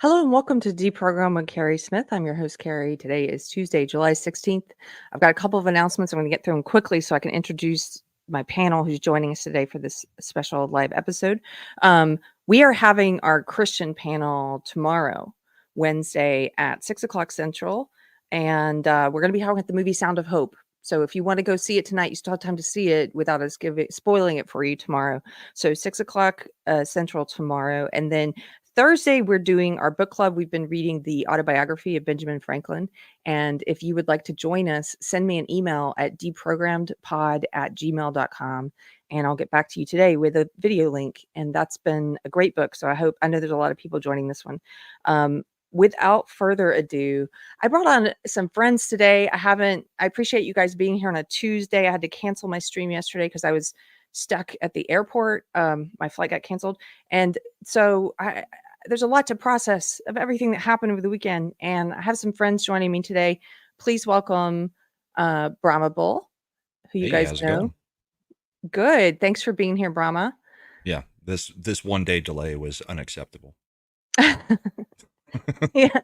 Hello and welcome to Deprogrammed with Keri Smith. I'm your host, Keri. Today is Tuesday, July 16th. I've got a couple of announcements. I'm going to get through them quickly so I can introduce my panel who's joining us today for this special live episode. We are having our Christian panel tomorrow, Wednesday at 6 o'clock Central. And we're going to be talking about the movie Sound of Hope. So if you want to go see it tonight, you still have time to see it without us spoiling it for you tomorrow. So 6 o'clock Central tomorrow. And then Thursday, we're doing our book club. We've been reading the autobiography of Benjamin Franklin. And if you would like to join us, send me an email at deprogrammedpod@gmail.com. And I'll get back to you today with a video link. And that's been a great book. So I know there's a lot of people joining this one. Without further ado, I brought on some friends today. I appreciate you guys being here on a Tuesday. I had to cancel my stream yesterday because I was stuck at the airport. My flight got canceled. And so there's a lot to process of everything that happened over the weekend. And I have some friends joining me today. Please welcome Brahma Bull, who you guys know. Good. Thanks for being here, Brahma. Yeah, this 1 day delay was unacceptable. Yeah.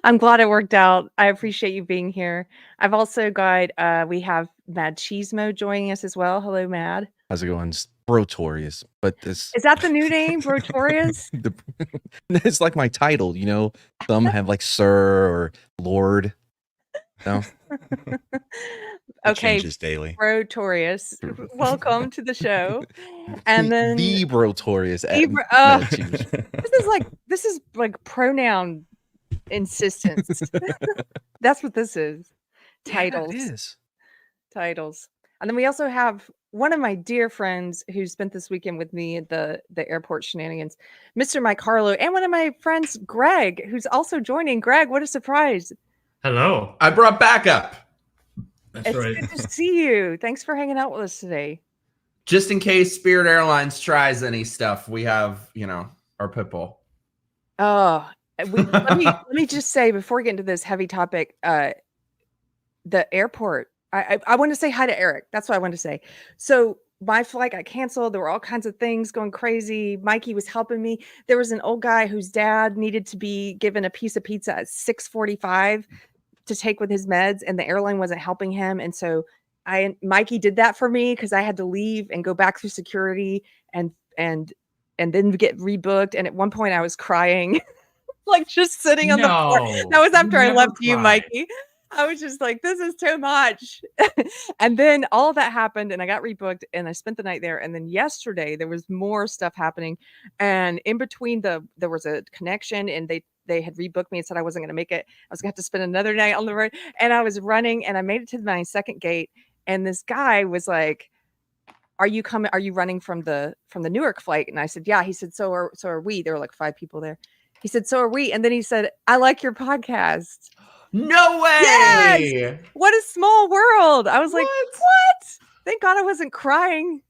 I'm glad it worked out. I appreciate you being here. I've also got we have Mad Cheesemo joining us as well. Hello, Mad. How's it going? It's Brotorious, but this is that the new name, Brotorious? It's like my title, you know. Some have like Sir or Lord. No. Okay, changes daily. Brotorious, welcome to the show. And then the Brotorious. This is like pronoun insistence. That's what this is. Titles. Yeah, it is. Titles. And then we also have one of my dear friends who spent this weekend with me at the airport shenanigans, Mr. Mike Harlow, and one of my friends, Greg, who's also joining. Greg, what a surprise. Hello. I brought backup. That's right. It's good to see you. Thanks for hanging out with us today. Just in case Spirit Airlines tries any stuff, we have, our pit bull. Oh, let me just say before we get into this heavy topic, the airport. I want to say hi to Eric. That's what I want to say. So my flight got canceled. There were all kinds of things going crazy. Mikey was helping me. There was an old guy whose dad needed to be given a piece of pizza at 6:45 to take with his meds, and the airline wasn't helping him. And so Mikey did that for me because I had to leave and go back through security and then get rebooked. And at one point I was crying, like just sitting on the floor. That was after I left you, Mikey. I was just like, this is too much. And then all of that happened and I got rebooked and I spent the night there. And then yesterday there was more stuff happening. And in between there was a connection and they had rebooked me and said I wasn't going to make it. I was going to have to spend another night on the road. And I was running and I made it to my second gate. And this guy was like, are you running from the Newark flight? And I said, yeah. He said, so are we. There were like 5 people there. He said, so are we. And then he said, I like your podcast. No way! Yes! What a small world. I was like, what? Thank God I wasn't crying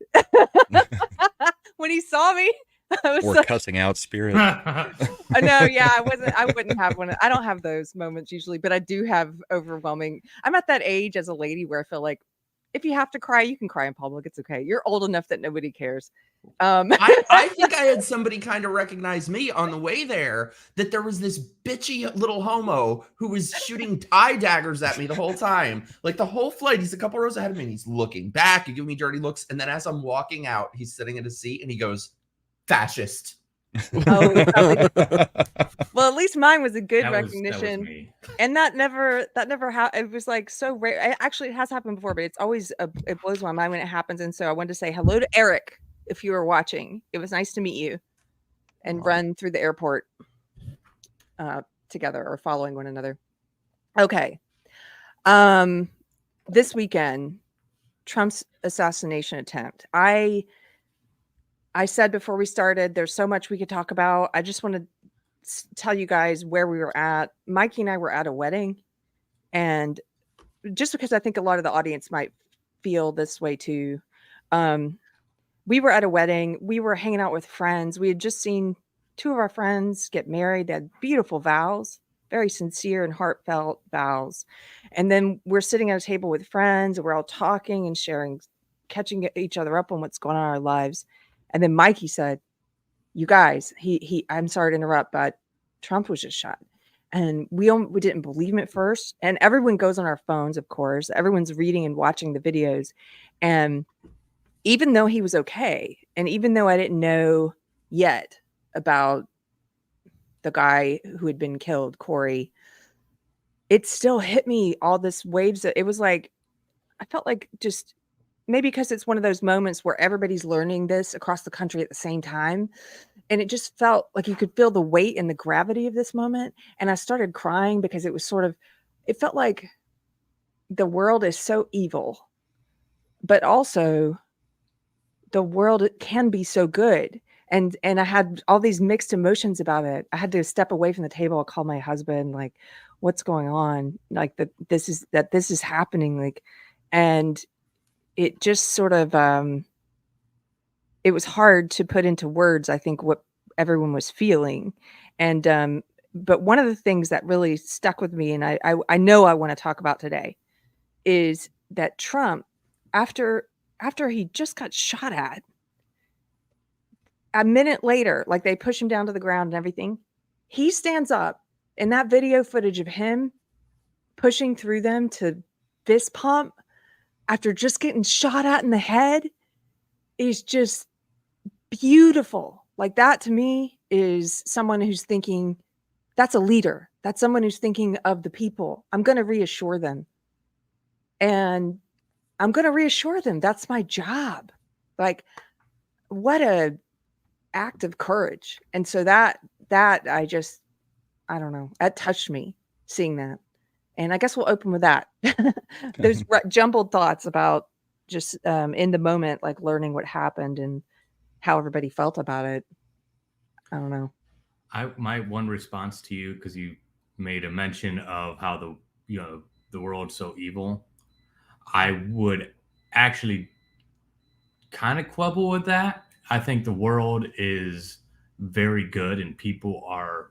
when he saw me. I was or cussing out Spirit. No, yeah, I wouldn't have one. I don't have those moments usually, but I do have overwhelming. I'm at that age as a lady where I feel like if you have to cry, you can cry in public. It's okay. You're old enough that nobody cares. I think I had somebody kind of recognize me on the way there, that there was this bitchy little homo who was shooting eye daggers at me the whole time. Like the whole flight, he's a couple rows ahead of me and he's looking back and giving me dirty looks. And then as I'm walking out, he's sitting in his seat and he goes, fascist. Well, at least mine was a good recognition. And that never it was like so rare. Actually, it has happened before, but it's always it blows my mind when it happens. And so I wanted to say hello to Eric if you were watching. It was nice to meet you and run through the airport together or following one another. Okay. This weekend, Trump's assassination attempt. I said before we started, there's so much we could talk about. I just want to tell you guys where we were at. Mikey and I were at a wedding, and just because I think a lot of the audience might feel this way too. We were at a wedding. We were hanging out with friends. We had just seen 2 of our friends get married. They had beautiful vows, very sincere and heartfelt vows. And then we're sitting at a table with friends, and we're all talking and sharing, catching each other up on what's going on in our lives. And then Mikey said, you guys, I'm sorry to interrupt, but Trump was just shot. And we didn't believe him at first. And everyone goes on our phones, of course. Everyone's reading and watching the videos. And even though he was okay, and even though I didn't know yet about the guy who had been killed, Corey, it still hit me all this waves. It was like, I felt like just maybe because it's one of those moments where everybody's learning this across the country at the same time. And it just felt like you could feel the weight and the gravity of this moment. And I started crying because it was it felt like the world is so evil, but also the world can be so good. And I had all these mixed emotions about it. I had to step away from the table and call my husband, like, what's going on? Like this is happening. Like, and it just sort of, it was hard to put into words, I think, what everyone was feeling. And, but one of the things that really stuck with me, and I know I want to talk about today, is that Trump, after he just got shot at, a minute later, like they push him down to the ground and everything, he stands up, and that video footage of him pushing through them to fist pump after just getting shot at in the head is just beautiful. Like, that to me is someone who's thinking, that's a leader. That's someone who's thinking of the people. I'm going to reassure them. And I'm going to reassure them. That's my job. Like, what a act of courage. And so that I don't know, that touched me seeing that. And I guess we'll open with that. Those jumbled thoughts about just in the moment, like learning what happened and how everybody felt about it. I don't know. My one response to you, because you made a mention of how the world's so evil, I would actually kind of quibble with that. I think the world is very good and people are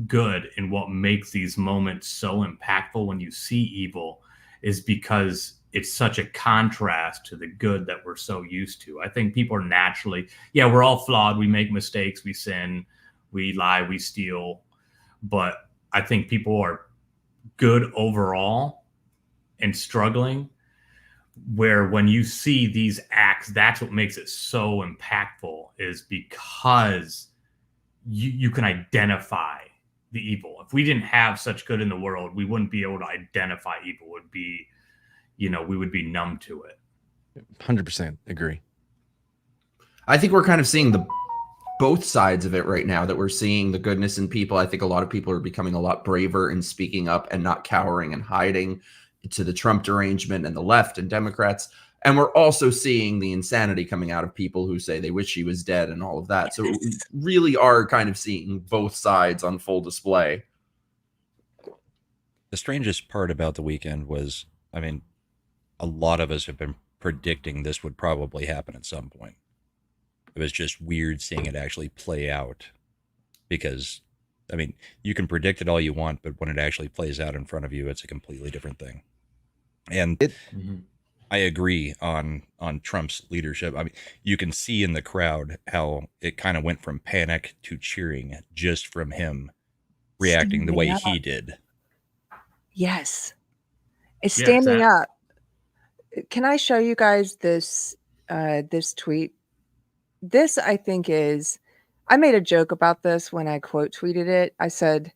good, and what makes these moments so impactful when you see evil is because it's such a contrast to the good that we're so used to. I think people are naturally, we're all flawed. We make mistakes, we sin, we lie, we steal. But I think people are good overall and struggling, where when you see these acts, that's what makes it so impactful, is because you can identify the evil. If we didn't have such good in the world, we wouldn't be able to identify evil. It would be, we would be numb to it. 100% agree. I think we're kind of seeing both sides of it right now, that we're seeing the goodness in people. I think a lot of people are becoming a lot braver and speaking up and not cowering and hiding to the Trump derangement and the left and Democrats. And we're also seeing the insanity coming out of people who say they wish he was dead and all of that. So we really are kind of seeing both sides on full display. The strangest part about the weekend was, I mean, a lot of us have been predicting this would probably happen at some point. It was just weird seeing it actually play out, because, I mean, you can predict it all you want, but when it actually plays out in front of you, it's a completely different thing. And I agree on Trump's leadership. I mean, you can see in the crowd how it kind of went from panic to cheering just from him reacting the way he did. Yes. It's standing up. Can I show you guys this this tweet? This, I think, I made a joke about this when I quote tweeted it. I said,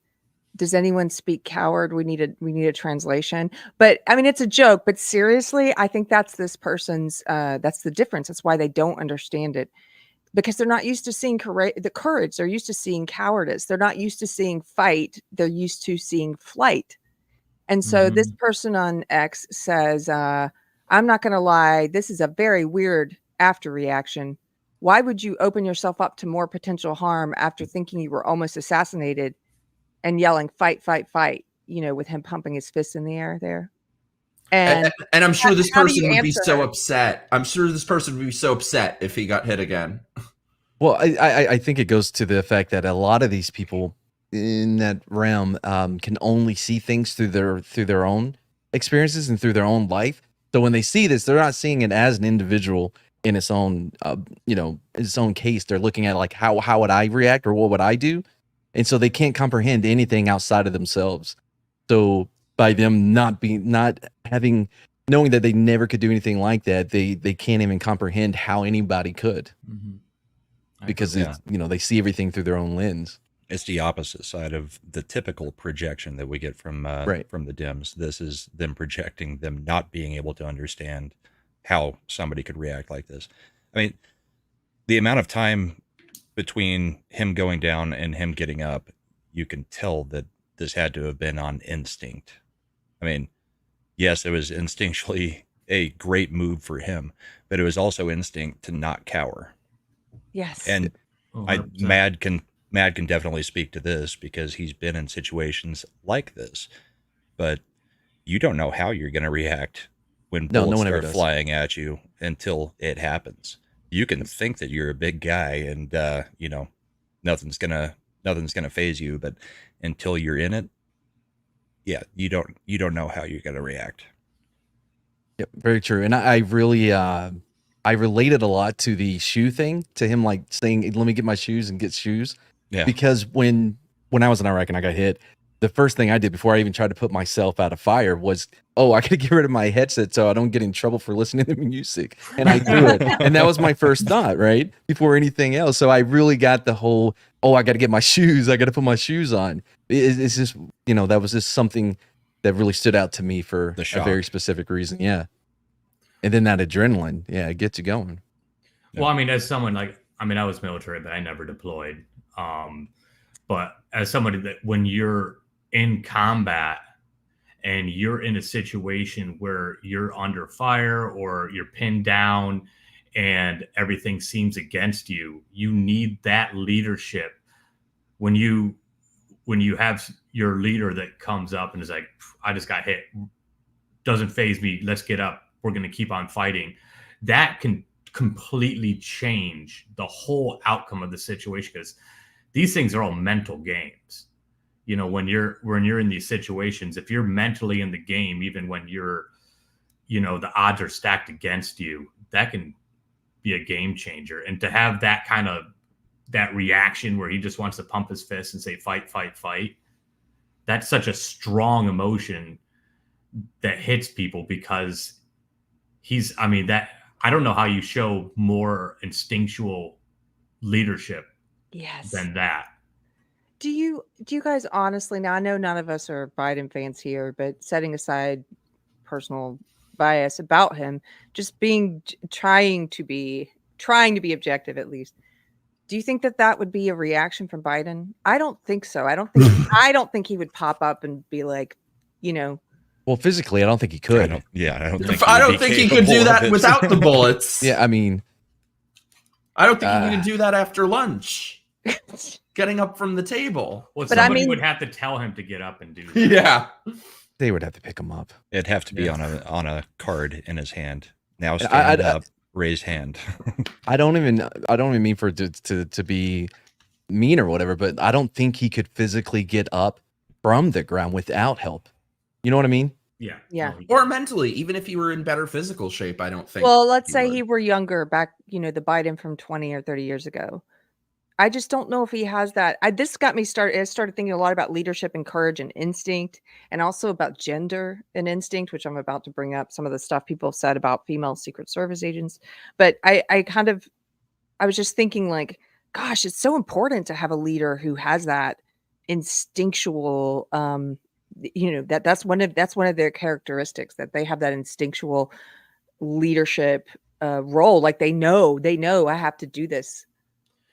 does anyone speak coward? We need a translation. But I mean, it's a joke, but seriously, I think that's this person's, that's the difference. That's why they don't understand it, because they're not used to seeing the courage. They're used to seeing cowardice. They're not used to seeing fight. They're used to seeing flight. And so this person on X says, I'm not going to lie, this is a very weird after reaction. Why would you open yourself up to more potential harm after thinking you were almost assassinated and yelling, fight, fight, fight, with him pumping his fist in the air there? And I'm sure this person would be so upset. I'm sure this person would be so upset if he got hit again. Well, I think it goes to the fact that a lot of these people in that realm can only see things through their own experiences and through their own life. So when they see this, they're not seeing it as an individual in its own, its own case. They're looking at like, how would I react, or what would I do? and so they can't comprehend anything outside of themselves. So by them not knowing that they never could do anything like that, they can't even comprehend how anybody could, because it's, they see everything through their own lens. It's the opposite side of the typical projection that we get from the dims. This is them projecting, them not being able to understand how somebody could react like this. I mean, the amount of time between him going down and him getting up, you can tell that this had to have been on instinct. I mean, yes, it was instinctually a great move for him, but it was also instinct to not cower. Yes. And Mad can definitely speak to this because he's been in situations like this. But you don't know how you're going to react when bullets start flying at you until it happens. You can think that you're a big guy and nothing's gonna phase you, but until you're in it, yeah, you don't know how you're gonna react. Yep, very true. And I really I related a lot to the shoe thing, to him like saying, "Let me get my shoes," and get shoes. Yeah. Because when I was in Iraq and I got hit, the first thing I did before I even tried to put myself out of fire was, I got to get rid of my headset so I don't get in trouble for listening to music. And I do it. And that was my first thought, right? Before anything else. So I really got the whole, I got to get my shoes. I got to put my shoes on. It's just, that was just something that really stood out to me for a very specific reason. Yeah. And then that adrenaline, it gets you going. Well, I mean, as someone I was military, but I never deployed. But as somebody that when you're in combat and you're in a situation where you're under fire or you're pinned down and everything seems against you, you need that leadership. When you have your leader that comes up and is like, "I just got hit, doesn't faze me, let's get up, we're going to keep on fighting," that can completely change the whole outcome of the situation, because these things are all mental games. When you're in these situations, if you're mentally in the game, even when you're, the odds are stacked against you, that can be a game changer. And to have that kind of that reaction where he just wants to pump his fist and say, "Fight, fight, fight," that's such a strong emotion that hits people, because I don't know how you show more instinctual leadership than that. Do you guys honestly, now I know none of us are Biden fans here, but setting aside personal bias about him, just trying to be objective at least, do you think that would be a reaction from Biden? I don't think so. I don't think he would pop up and be like, Well, physically, I don't think he could. I don't think he could do that without the bullets. Yeah, I mean, I don't think he could do that after lunch, getting up from the table. Well, but somebody would have to tell him to get up and do that. Yeah, they would have to pick him up. It'd have to be on a card in his hand. Now stand up, raise hand. I don't even mean for it to be mean or whatever, but I don't think he could physically get up from the ground without help. You know what I mean? Yeah. Yeah. Or mentally, even if you were in better physical shape, I don't think. Well, let's say he were younger back, the Biden from 20 or 30 years ago. I just don't know if he has that. This got me started. I started thinking a lot about leadership and courage and instinct, and also about gender and instinct, which I'm about to bring up some of the stuff people have said about female Secret Service agents. But I was just thinking like, gosh, it's so important to have a leader who has that instinctual, that's one of their characteristics, that they have that instinctual leadership role. Like they know I have to do this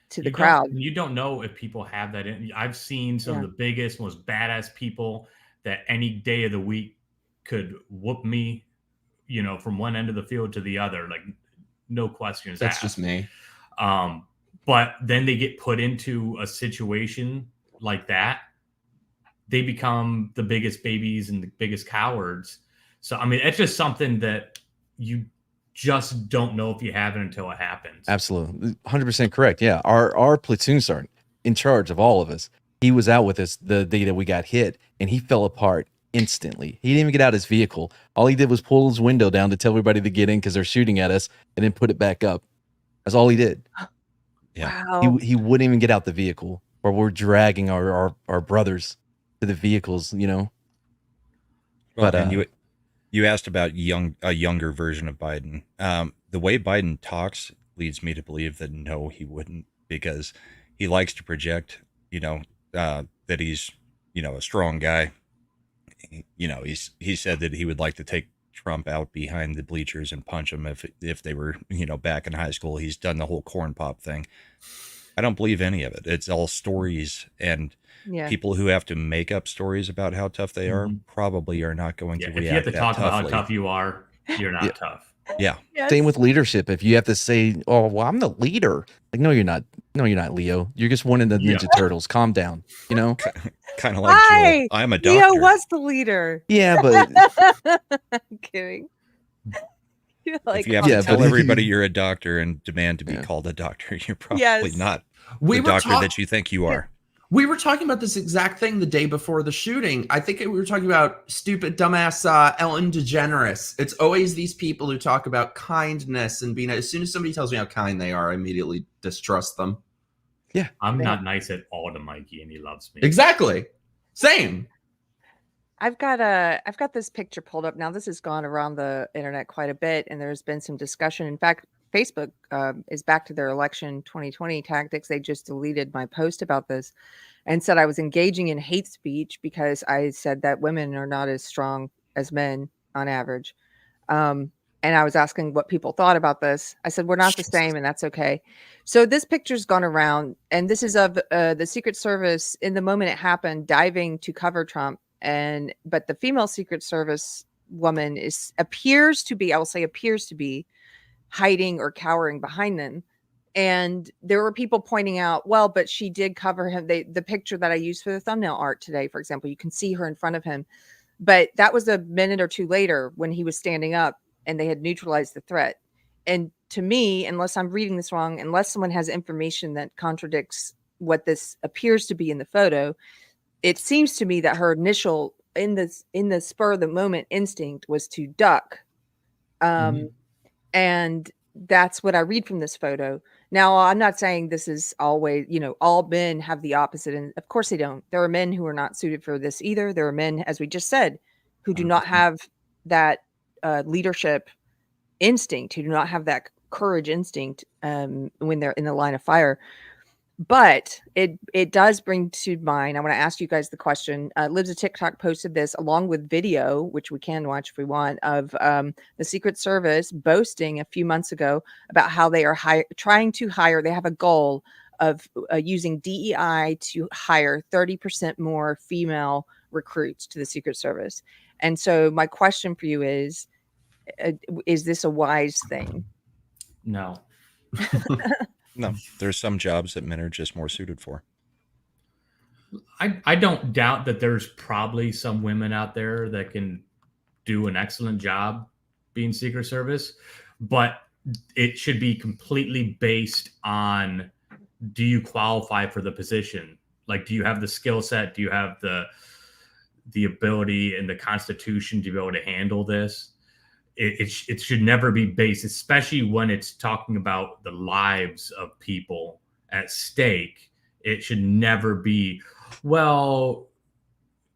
to the crowd. You don't know if people have that I've seen some of the biggest, most badass people that any day of the week could whoop me, from one end of the field to the other, like no questions That's asked. Just me. But then they get put into a situation like that, they become the biggest babies and the biggest cowards. So, I mean, it's just something that you just don't know if you have it until it happens. Absolutely. 100% correct. Yeah. Our platoon sergeant in charge of all of us, he was out with us the day that we got hit, and he fell apart instantly. He didn't even get out his vehicle. All he did was pull his window down to tell everybody to get in because they're shooting at us, and then put it back up. That's all he did. Yeah. Wow. He wouldn't even get out the vehicle. or we're dragging our brothers to the vehicles, you know. Well, But and you asked about a younger version of Biden. The way Biden talks leads me to believe that no, he wouldn't, because he likes to project, that he's, a strong guy. He said that he would like to take Trump out behind the bleachers and punch him if they were, back in high school. He's done the whole corn pop thing. I don't believe any of it. It's all stories, and people who have to make up stories about how tough they are probably are not going to react. If you have to talk toughly. about how tough you are, you're not tough. Yeah. Yes. same with leadership. If you have to say, "Oh, well, I'm the leader," like, no, you're not. No, you're not, Leo. You're just one of the Ninja Turtles. Calm down. You know. Kind of like Joel. I'm a doctor. Leo was the leader. Yeah, but I'm kidding. You're like, if you have to tell everybody you're a doctor and demand to be called a doctor, you're probably not the doctor that you think you are. We were talking about this exact thing the day before the shooting. I think we were talking about stupid, dumbass Ellen DeGeneres. It's always these people who talk about kindness and being. As soon as somebody tells me how kind they are, I immediately distrust them. Yeah, I'm not nice at all to Mikey, and he loves me. Exactly. Same. I've got this picture pulled up now. This has gone around the internet quite a bit, and there's been some discussion. In fact, Facebook is back to their election 2020 tactics. They just deleted my post about this and said I was engaging in hate speech because I said that women are not as strong as men on average. And I was asking what people thought about this. I said, we're not the same, and that's okay. So this picture's gone around, and this is of the Secret Service in the moment it happened, diving to cover Trump. But the female Secret Service woman appears to be hiding or cowering behind them. And there were people pointing out, well, but she did cover him. The picture that I used for the thumbnail art today, for example, you can see her in front of him. But that was a minute or two later when he was standing up and they had neutralized the threat. And to me, unless I'm reading this wrong, unless someone has information that contradicts what this appears to be in the photo, it seems to me that her initial in the spur of the moment instinct was to duck. And that's what I read from this photo. Now, I'm not saying this is always, all men have the opposite. And of course they don't. There are men who are not suited for this either. There are men, as we just said, who do not have that leadership instinct, who do not have that courage instinct when they're in the line of fire. But it does bring to mind, I want to ask you guys the question. Libs of TikTok posted this along with video, which we can watch if we want, of the Secret Service boasting a few months ago about how they are trying to hire. They have a goal of using DEI to hire 30% more female recruits to the Secret Service. And so my question for you is this a wise thing? No. No, there's some jobs that men are just more suited for. I don't doubt that there's probably some women out there that can do an excellent job being Secret Service, but it should be completely based on, do you qualify for the position? Like, do you have the skill set? Do you have the ability and the constitution to be able to handle this? It should never be based, especially when it's talking about the lives of people at stake. It should never be, well,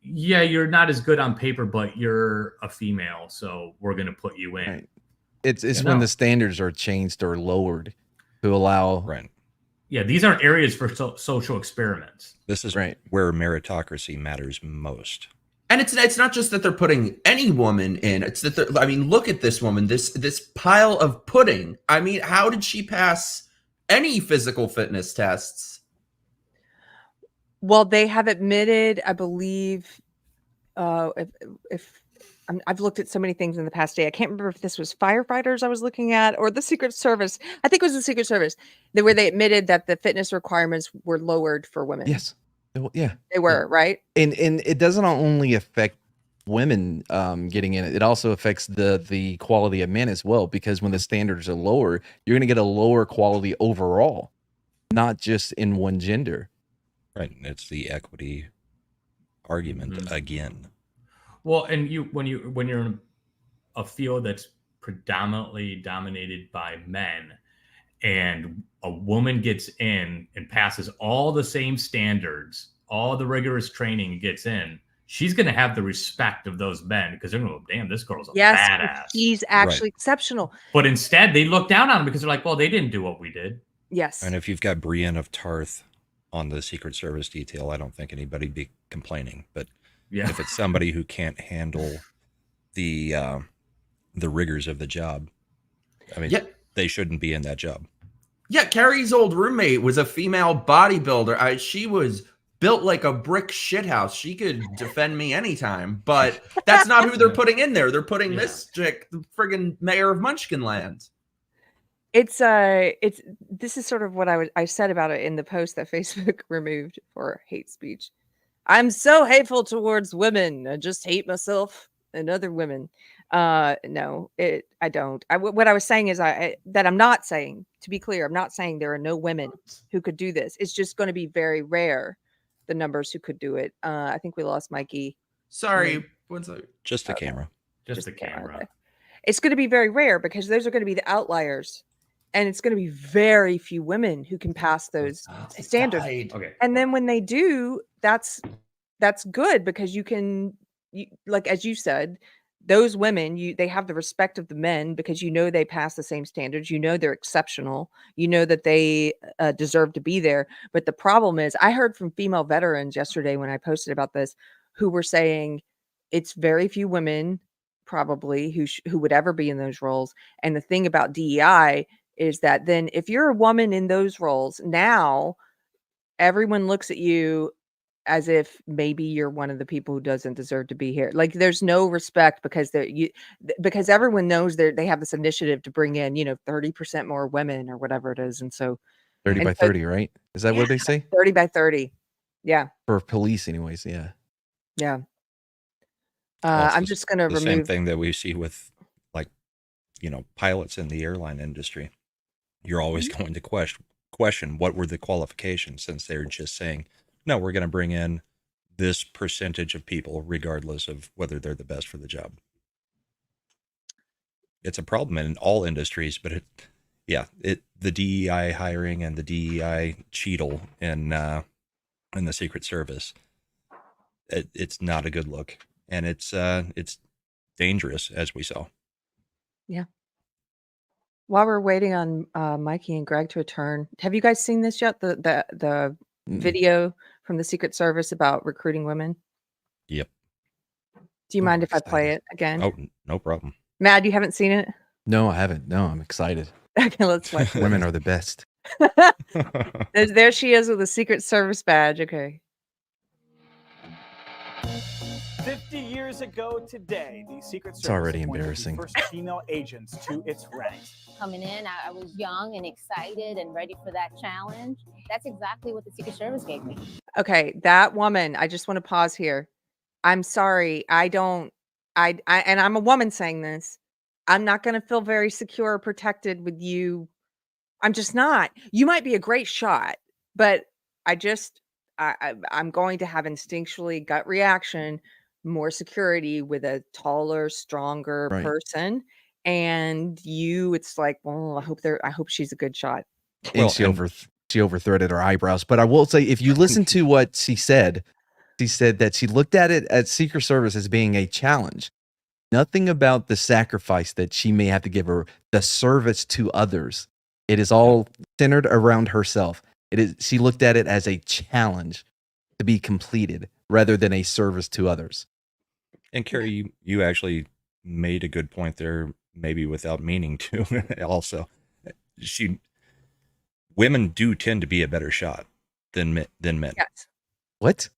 yeah, you're not as good on paper, but you're a female, so we're going to put you in. Right. It's when the standards are changed or lowered to allow. Right. Yeah, these aren't areas for social experiments. This is where meritocracy matters most. And it's not just that they're putting any woman in. It's that look at this woman, this pile of pudding. I mean, how did she pass any physical fitness tests? Well, they have admitted, I believe, if I've looked at so many things in the past day. I can't remember if this was firefighters I was looking at or the Secret Service. I think it was the Secret Service where they admitted that the fitness requirements were lowered for women. Yes. Yeah, they were, right? And it doesn't only affect women getting in it. It also affects the quality of men as well, because when the standards are lower, you're going to get a lower quality overall, not just in one gender. Right. It's the equity argument again. Well, and when you're in a field that's predominantly dominated by men, and a woman gets in and passes all the same standards, all the rigorous training and gets in, she's going to have the respect of those men because they're going to go, damn, this girl's a badass. He's actually exceptional. But instead, they look down on him because they're like, well, they didn't do what we did. Yes. And if you've got Brienne of Tarth on the Secret Service detail, I don't think anybody'd be complaining. But Yeah. if it's somebody who can't handle the rigors of the job, I mean, they shouldn't be in that job. Yeah, Keri's old roommate was a female bodybuilder. She was built like a brick shithouse. She could defend me anytime, but that's not who they're putting in there. They're putting this chick, the friggin' mayor of Munchkinland. It's this is sort of what I said about it in the post that Facebook removed for hate speech. I'm so hateful towards women. I just hate myself and other women. No, I don't. What I was saying is that I'm not saying, to be clear, I'm not saying there are no women who could do this. It's just going to be very rare, the numbers who could do it. I think we lost Mikey. Sorry, what's that? Just the camera. Just the camera. Okay. It's going to be very rare because those are going to be the outliers. And it's going to be very few women who can pass those standards. Okay. And then when they do, that's good because you can, like as you said, those women, they have the respect of the men because they pass the same standards. They're exceptional. That they deserve to be there. But the problem is, I heard from female veterans yesterday when I posted about this, who were saying it's very few women probably who would ever be in those roles. And the thing about DEI is that then if you're a woman in those roles, now everyone looks at you as if maybe you're one of the people who doesn't deserve to be here. Like there's no respect because because everyone knows they have this initiative to bring in, 30% more women or whatever it is. And so 30 by 30, right? Is that what they say? 30 by 30. Yeah. For police anyways. Yeah. Yeah. Well, I'm just going to remove the same thing that we see with pilots in the airline industry. You're always going to question what were the qualifications, since they're just saying, no, we're going to bring in this percentage of people regardless of whether they're the best for the job. It's a problem in all industries, but the DEI hiring and the DEI cheatle in the Secret Service, it's not a good look, and it's dangerous, as we saw. Yeah. While we're waiting on Mikey and Greg to return, have you guys seen this yet? The video from the Secret Service about recruiting women? Yep. Do you mind if I play it again? Oh, no problem. Mad, you haven't seen it? No, I haven't. No, I'm excited. Okay, let's watch it. Women are the best. There she is with a Secret Service badge. Okay. 50 years ago today, the Secret Service It's already appointed embarrassing. the first female agents to its ranks. Coming in, I was young and excited and ready for that challenge. That's exactly what the Secret Service gave me. Okay, that woman, I just want to pause here. I'm sorry. And I'm a woman saying this. I'm not going to feel very secure or protected with you. I'm just not. You might be a great shot, but I'm going to have instinctually gut reaction, more security with a taller, stronger person. And it's like, well, I hope she's a good shot. And she overthreaded her eyebrows. But I will say, if you listen to what she said that she looked at it at Secret Service as being a challenge. Nothing about the sacrifice that she may have to give, her the service to others. It is all centered around herself. She looked at it as a challenge to be completed rather than a service to others. And Keri, you actually made a good point there, maybe without meaning to. Also, women do tend to be a better shot than men. Yes. What?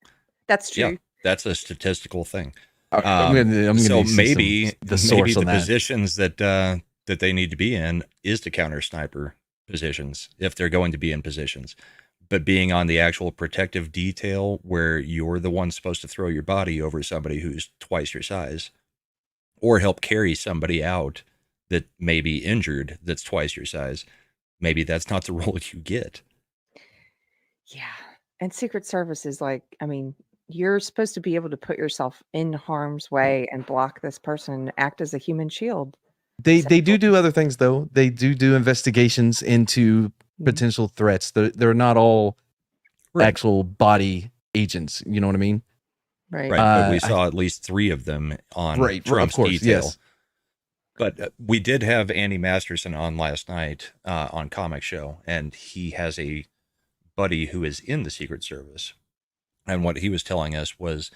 That's true. Yeah, that's a statistical thing. I'm gonna so maybe the positions that they need to be in is to counter sniper positions if they're going to be in positions. But being on the actual protective detail where you're the one supposed to throw your body over somebody who's twice your size, or help carry somebody out that may be injured that's twice your size, maybe that's not the role you get. Yeah. And Secret Service is like, you're supposed to be able to put yourself in harm's way and block this person, act as a human shield. They do other things though. They do investigations into potential threats. They're not all actual body agents. You know what I mean? Right. But we saw at least 3 of them on Trump's of course, detail. yes. But we did have Andy Masterson on last night on Comic Show, and he has a buddy who is in the Secret Service. And what he was telling us was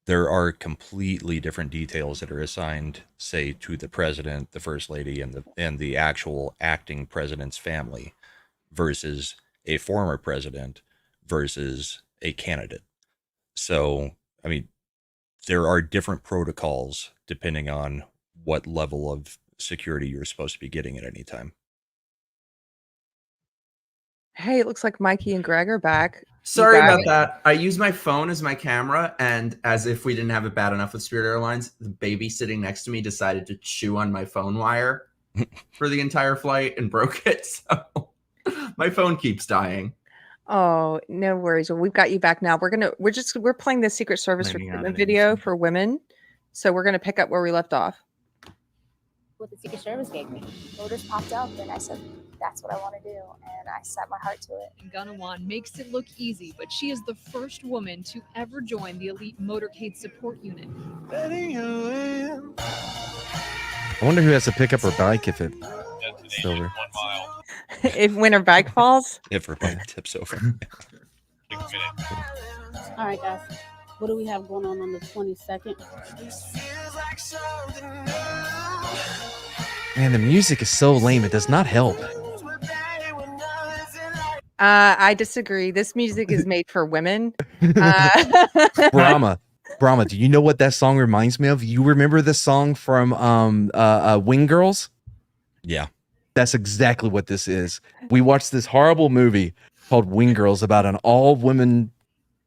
there are completely different details that are assigned, say, to the president, the first lady, and the actual acting president's family versus a former president versus a candidate. So, I mean, there are different protocols depending on what level of security you're supposed to be getting at any time. Hey, it looks like Mikey and Greg are back. Sorry about that. I use my phone as my camera, and as if we didn't have it bad enough with Spirit Airlines, the baby sitting next to me decided to chew on my phone wire for the entire flight and broke it. So my phone keeps dying. Oh, no worries. Well, we've got you back now. We're playing the Secret Service recruitment video for women. So we're gonna pick up where we left off. What the Secret Service gave me. Voters popped up, and I said, that's what I want to do, and I set my heart to it. Gunawan makes it look easy, but she is the first woman to ever join the elite motorcade support unit. I wonder who has to pick up her bike if it's over. When her bike falls? If her bike tips over. All right, guys. What do we have going on the 22nd? Man, the music is so lame. It does not help. I disagree. This music is made for women. Brahma, do you know what that song reminds me of? You remember the song from Wing Girls? Yeah. That's exactly what this is. We watched this horrible movie called Wing Girls about an all-women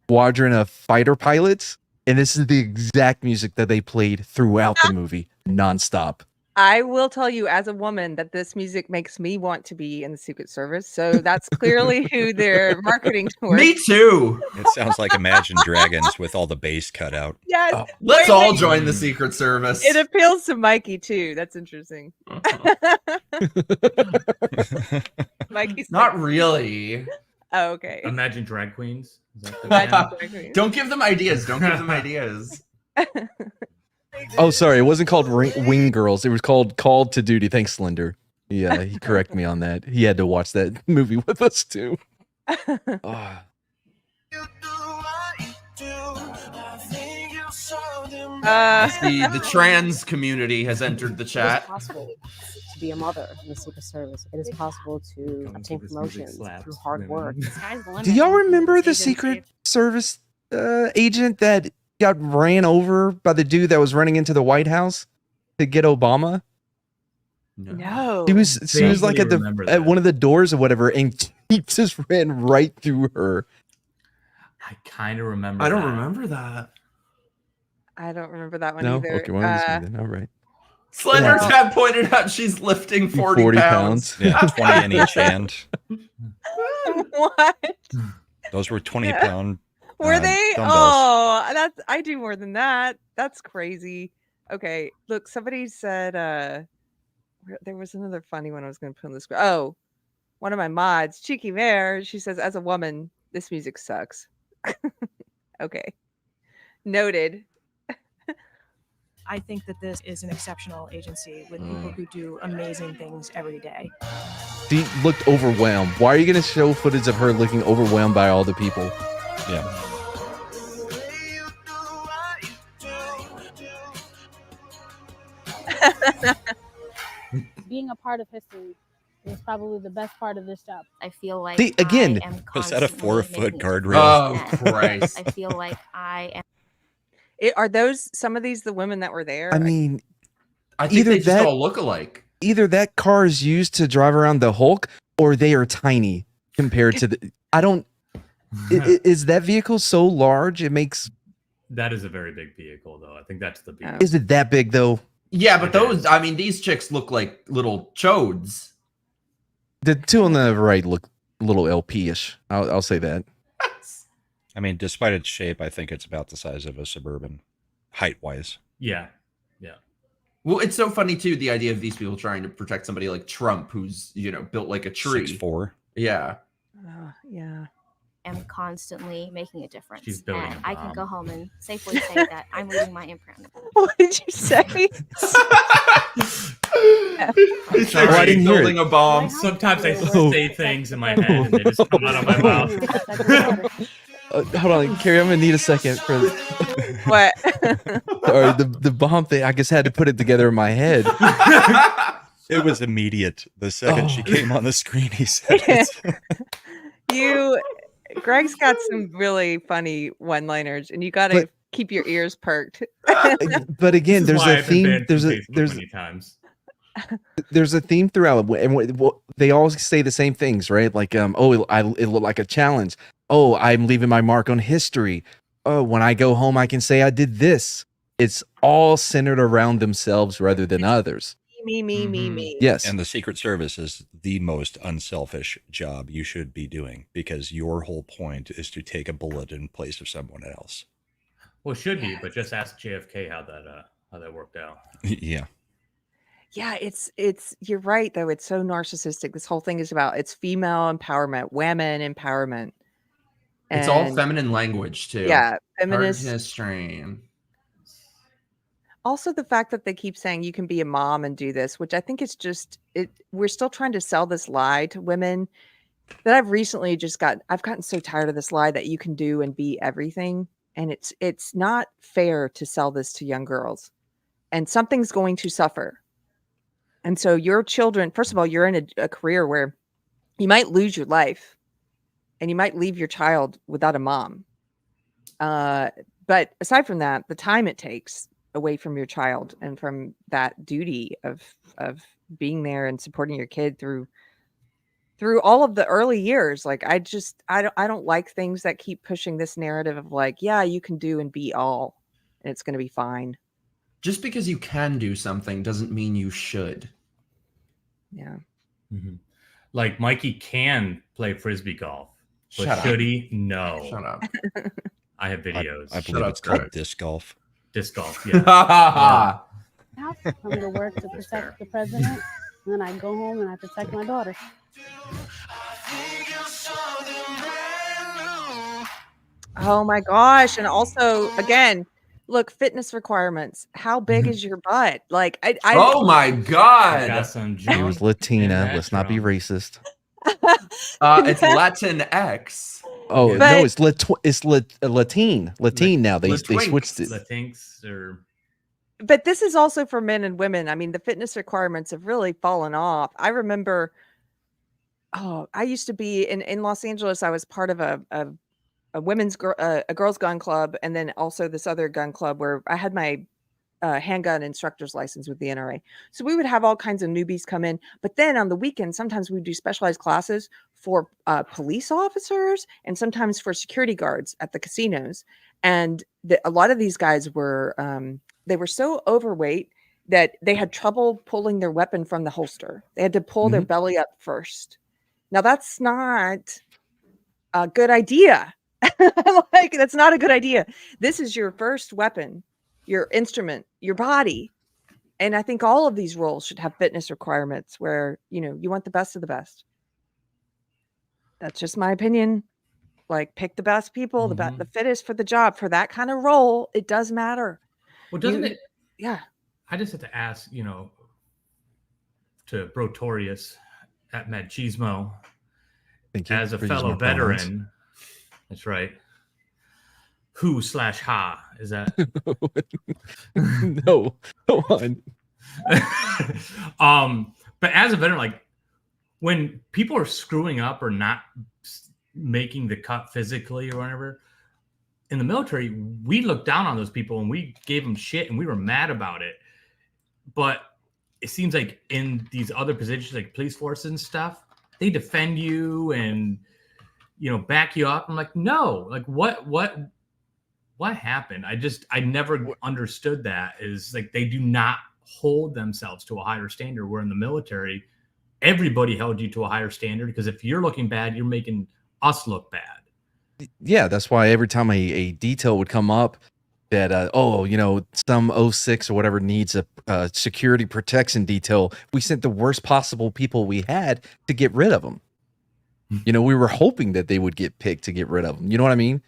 squadron of fighter pilots, and this is the exact music that they played throughout the movie, nonstop. I will tell you as a woman that this music makes me want to be in the Secret Service. So that's clearly who they're marketing towards. Me too. It sounds like Imagine Dragons with all the bass cut out. Yes. Oh. Let's all join the Secret Service. It appeals to Mikey too. That's interesting. Mikey's not really. Oh, okay. Imagine drag queens. Is that the Drag queens. Don't give them ideas. Don't give them ideas. Oh, sorry. It wasn't called Wing Girls. It was called Called to Duty. Thanks, Slender. Yeah, he corrected me on that. He had to watch that movie with us too. Oh. The trans community has entered the chat. It is possible to be a mother in the Secret Service. It is possible to obtain promotions through hard work. Do y'all remember the Secret Service agent that got ran over by the dude that was running into the White House to get Obama? No. She was like at one of the doors or whatever, and he just ran right through her. I kind of remember. I don't remember that. I don't remember that one No, either. okay, well, then. All right. Slender Tab pointed out she's lifting 40 pounds. Yeah, 20 in each hand. What? Those were 20-pound. Were they? Dumbbells. Oh, I do more than that. That's crazy. Okay, look, somebody said there was another funny one I was going to put on the screen. Oh, one of my mods, Cheeky Bear, she says, as a woman, this music sucks. Okay, noted. I think that this is an exceptional agency with people who do amazing things every day. She looked overwhelmed. Why are you going to show footage of her looking overwhelmed by all the people? Yeah. Being a part of history is probably the best part of this job. I feel like See, again, was that a 4-foot guardrail? Oh, Christ. I feel like I am. Are those some of these the women that were there? I mean, I think they just all look alike. Either that car is used to drive around the Hulk, or they are tiny compared to the. I don't. Is that vehicle so large? It makes. That is a very big vehicle, though. I think that's the big. Is it that big though? Yeah, but those. I mean, these chicks look like little chodes. The two on the right look a little LP-ish. I'll say that. I mean, despite its shape, I think it's about the size of a Suburban, height-wise. Yeah, yeah. Well, it's so funny too, the idea of these people trying to protect somebody like Trump, who's, you know, built like a tree. 6'4". Yeah. Yeah. I'm constantly making a difference. She's building and a I can bomb. go home and safely say that I'm leaving my imprint. What did you say? He said I she's didn't hear building it. a bomb. Sometimes I say things in my head and they just come out of my mouth. Hold on, Keri, I'm gonna need a second for What? sorry, the bomb thing. I just had to put it together in my head. It was immediate. The second she came on the screen, he said it. Greg's got some really funny one-liners, and you got to But- keep your ears perked. But again, This is there's why a I've been theme. banned from There's a Facebook many times. there's a theme throughout, and they always say the same things, right? Like, it looked like a challenge. Oh, I'm leaving my mark on history. Oh, when I go home, I can say I did this. It's all centered around themselves rather than others. Me. Yes. And the Secret Service is the most unselfish job you should be doing, because your whole point is to take a bullet in place of someone else. Well, it should be, but just ask JFK how that worked out. Yeah. Yeah, it's you're right though. It's so narcissistic. This whole thing is about it's female empowerment, women empowerment. It's all And feminine language too. yeah, Hard feminist. history. Also, the fact that they keep saying you can be a mom and do this, which I think is just it. We're still trying to sell this lie to women. That I've recently I've gotten so tired of this lie that you can do and be everything, and it's not fair to sell this to young girls. And something's going to suffer. And so your children, first of all, you're in a career where you might lose your life, and you might leave your child without a mom. But aside from that, the time it takes away from your child and from that duty of being there and supporting your kid through all of the early years, like I don't like things that keep pushing this narrative of like, yeah, you can do and be all, and it's going to be fine. Just because you can do something doesn't mean you should. Yeah. Mm-hmm. Like Mikey can play frisbee golf, but Shut up. should he? No. Shut up. I have videos. I believe it's called disc golf. Disc golf, yeah. I'm going to work to protect the president, and then I go home and I protect my daughter. Oh my gosh. And also, again, look, fitness requirements. How big is your butt? Like, I Oh my I God. got some She was junk Latina. in that Let's not be trunk. racist. It's Latin X. Oh But- no, it's Latine. Latine now. They Latwinks. switched it. Latinx or But this is also for men and women. I mean, the fitness requirements have really fallen off. I remember, I used to be in Los Angeles. I was part of a women's a girls gun club, and then also this other gun club where I had my handgun instructor's license with the NRA. So we would have all kinds of newbies come in. But then on the weekend, sometimes we would do specialized classes for police officers and sometimes for security guards at the casinos. And a lot of these guys were they were so overweight that they had trouble pulling their weapon from the holster. They had to pull their belly up first. Now that's not a good idea. Like, that's not a good idea. This is your first weapon, your instrument, your body. And I think all of these roles should have fitness requirements where, you want the best of the best. That's just my opinion. Like, pick the best people, the fittest for the job. For that kind of role, it does matter. well, doesn't it? Yeah. I just have to ask, to Brotorius at Machismo, Thank you as a for using fellow my pronouns. veteran. That's right. Who/ha is that? No, go on. But as a veteran, like when people are screwing up or not making the cut physically or whatever, in the military, we looked down on those people and we gave them shit and we were mad about it. But it seems like in these other positions, like police forces and stuff, they defend you and back you up. I'm like, no, like what happened? I never understood that. Is like they do not hold themselves to a higher standard. Where in the military, everybody held you to a higher standard, because if you're looking bad, you're making us look bad. Yeah, that's why every time a detail would come up, that some 06 or whatever needs a security protection detail. We sent the worst possible people we had to get rid of them. We were hoping that they would get picked to get rid of them. You know what I mean?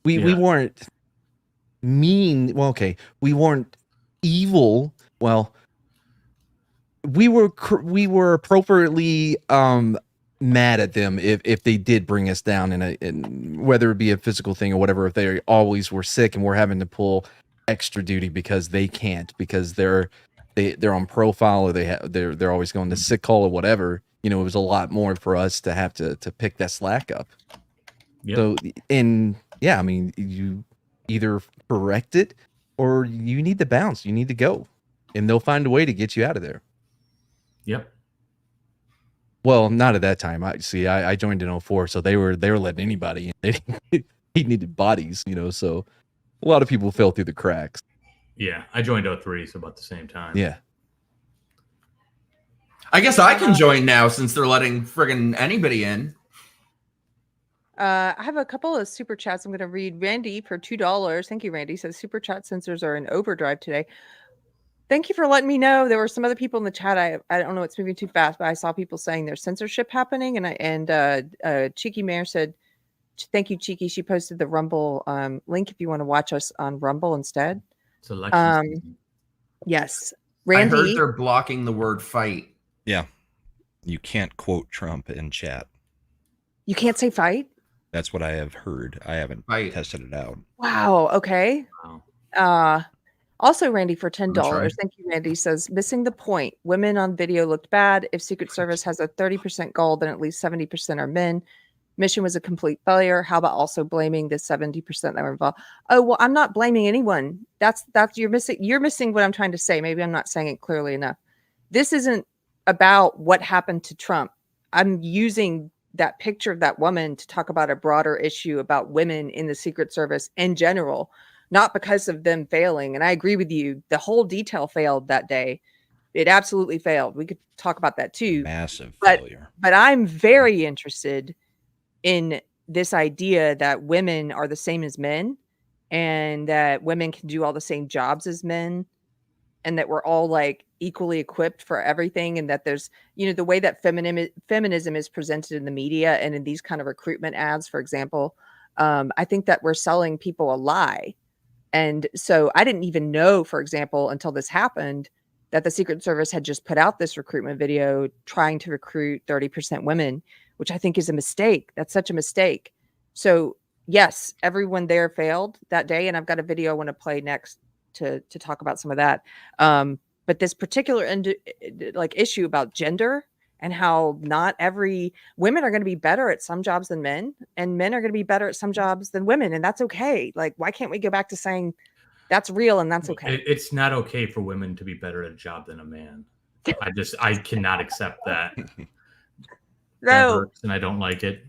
We weren't mean. Well, okay, we weren't evil. Well, we were appropriately mad at them if they did bring us down in whether it be a physical thing or whatever. If they always were sick and we're having to pull extra duty because they can't, because they're on profile, or they're always going to sick call or whatever. It was a lot more for us to have to pick that slack up. Yep. So, I mean, you either correct it or you need to bounce. You need to go, and they'll find a way to get you out of there. Yep. Well, not at that time. I joined in 04, so they were letting anybody in. He needed bodies, so a lot of people fell through the cracks. Yeah, I joined 03, so about the same time. Yeah. I guess I can join now since they're letting friggin' anybody in. I have a couple of super chats I'm going to read. Randy for $2. Thank you, Randy. Says super chat censors are in overdrive today. Thank you for letting me know. There were some other people in the chat. I don't know, it's moving too fast, but I saw people saying there's censorship happening. And Cheeky Mayor said, thank you, Cheeky. She posted the Rumble link if you want to watch us on Rumble instead. It's election season. Yes. Randy. I heard they're blocking the word fight. Yeah. You can't quote Trump in chat. You can't say fight? That's what I have heard. I haven't tested it out. Wow. Okay. Wow. Also, Randy for $10. right. Thank you, Randy. Says missing the point. Women on video looked bad. If Secret Service has a 30% goal, then at least 70% are men. Mission was a complete failure. How about also blaming the 70% that were involved? Oh, well, I'm not blaming anyone. That's you're missing what I'm trying to say. Maybe I'm not saying it clearly enough. This isn't about what happened to Trump. I'm using that picture of that woman to talk about a broader issue about women in the Secret Service in general, not because of them failing. And I agree with you. The whole detail failed that day. It absolutely failed. We could talk about that too. Massive failure. But I'm very interested in this idea that women are the same as men, and that women can do all the same jobs as men, and that we're all like equally equipped for everything. And that there's, the way that feminism is presented in the media and in these kind of recruitment ads, for example, I think that we're selling people a lie. And so I didn't even know, for example, until this happened, that the Secret Service had just put out this recruitment video trying to recruit 30% women, which I think is a mistake. That's such a mistake. So yes, everyone there failed that day. And I've got a video I want to play next to talk about some of that. But this particular issue about gender and how not every women are going to be better at some jobs than men, and men are going to be better at some jobs than women. And that's okay. Like, why can't we go back to saying that's real and that's okay? It's not okay for women to be better at a job than a man. I cannot accept that. That hurts, and I don't like it.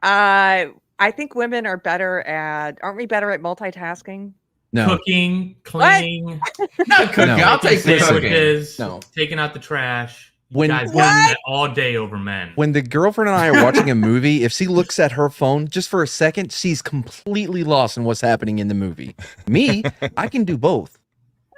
I think women are better at, aren't we better at multitasking? No. Cooking, cleaning. Not cooking. No. I'll take the cooking. No. Taking out the trash. When guys doing that all day over men. When the girlfriend and I are watching a movie, if she looks at her phone just for a second, she's completely lost in what's happening in the movie. Me, I can do both.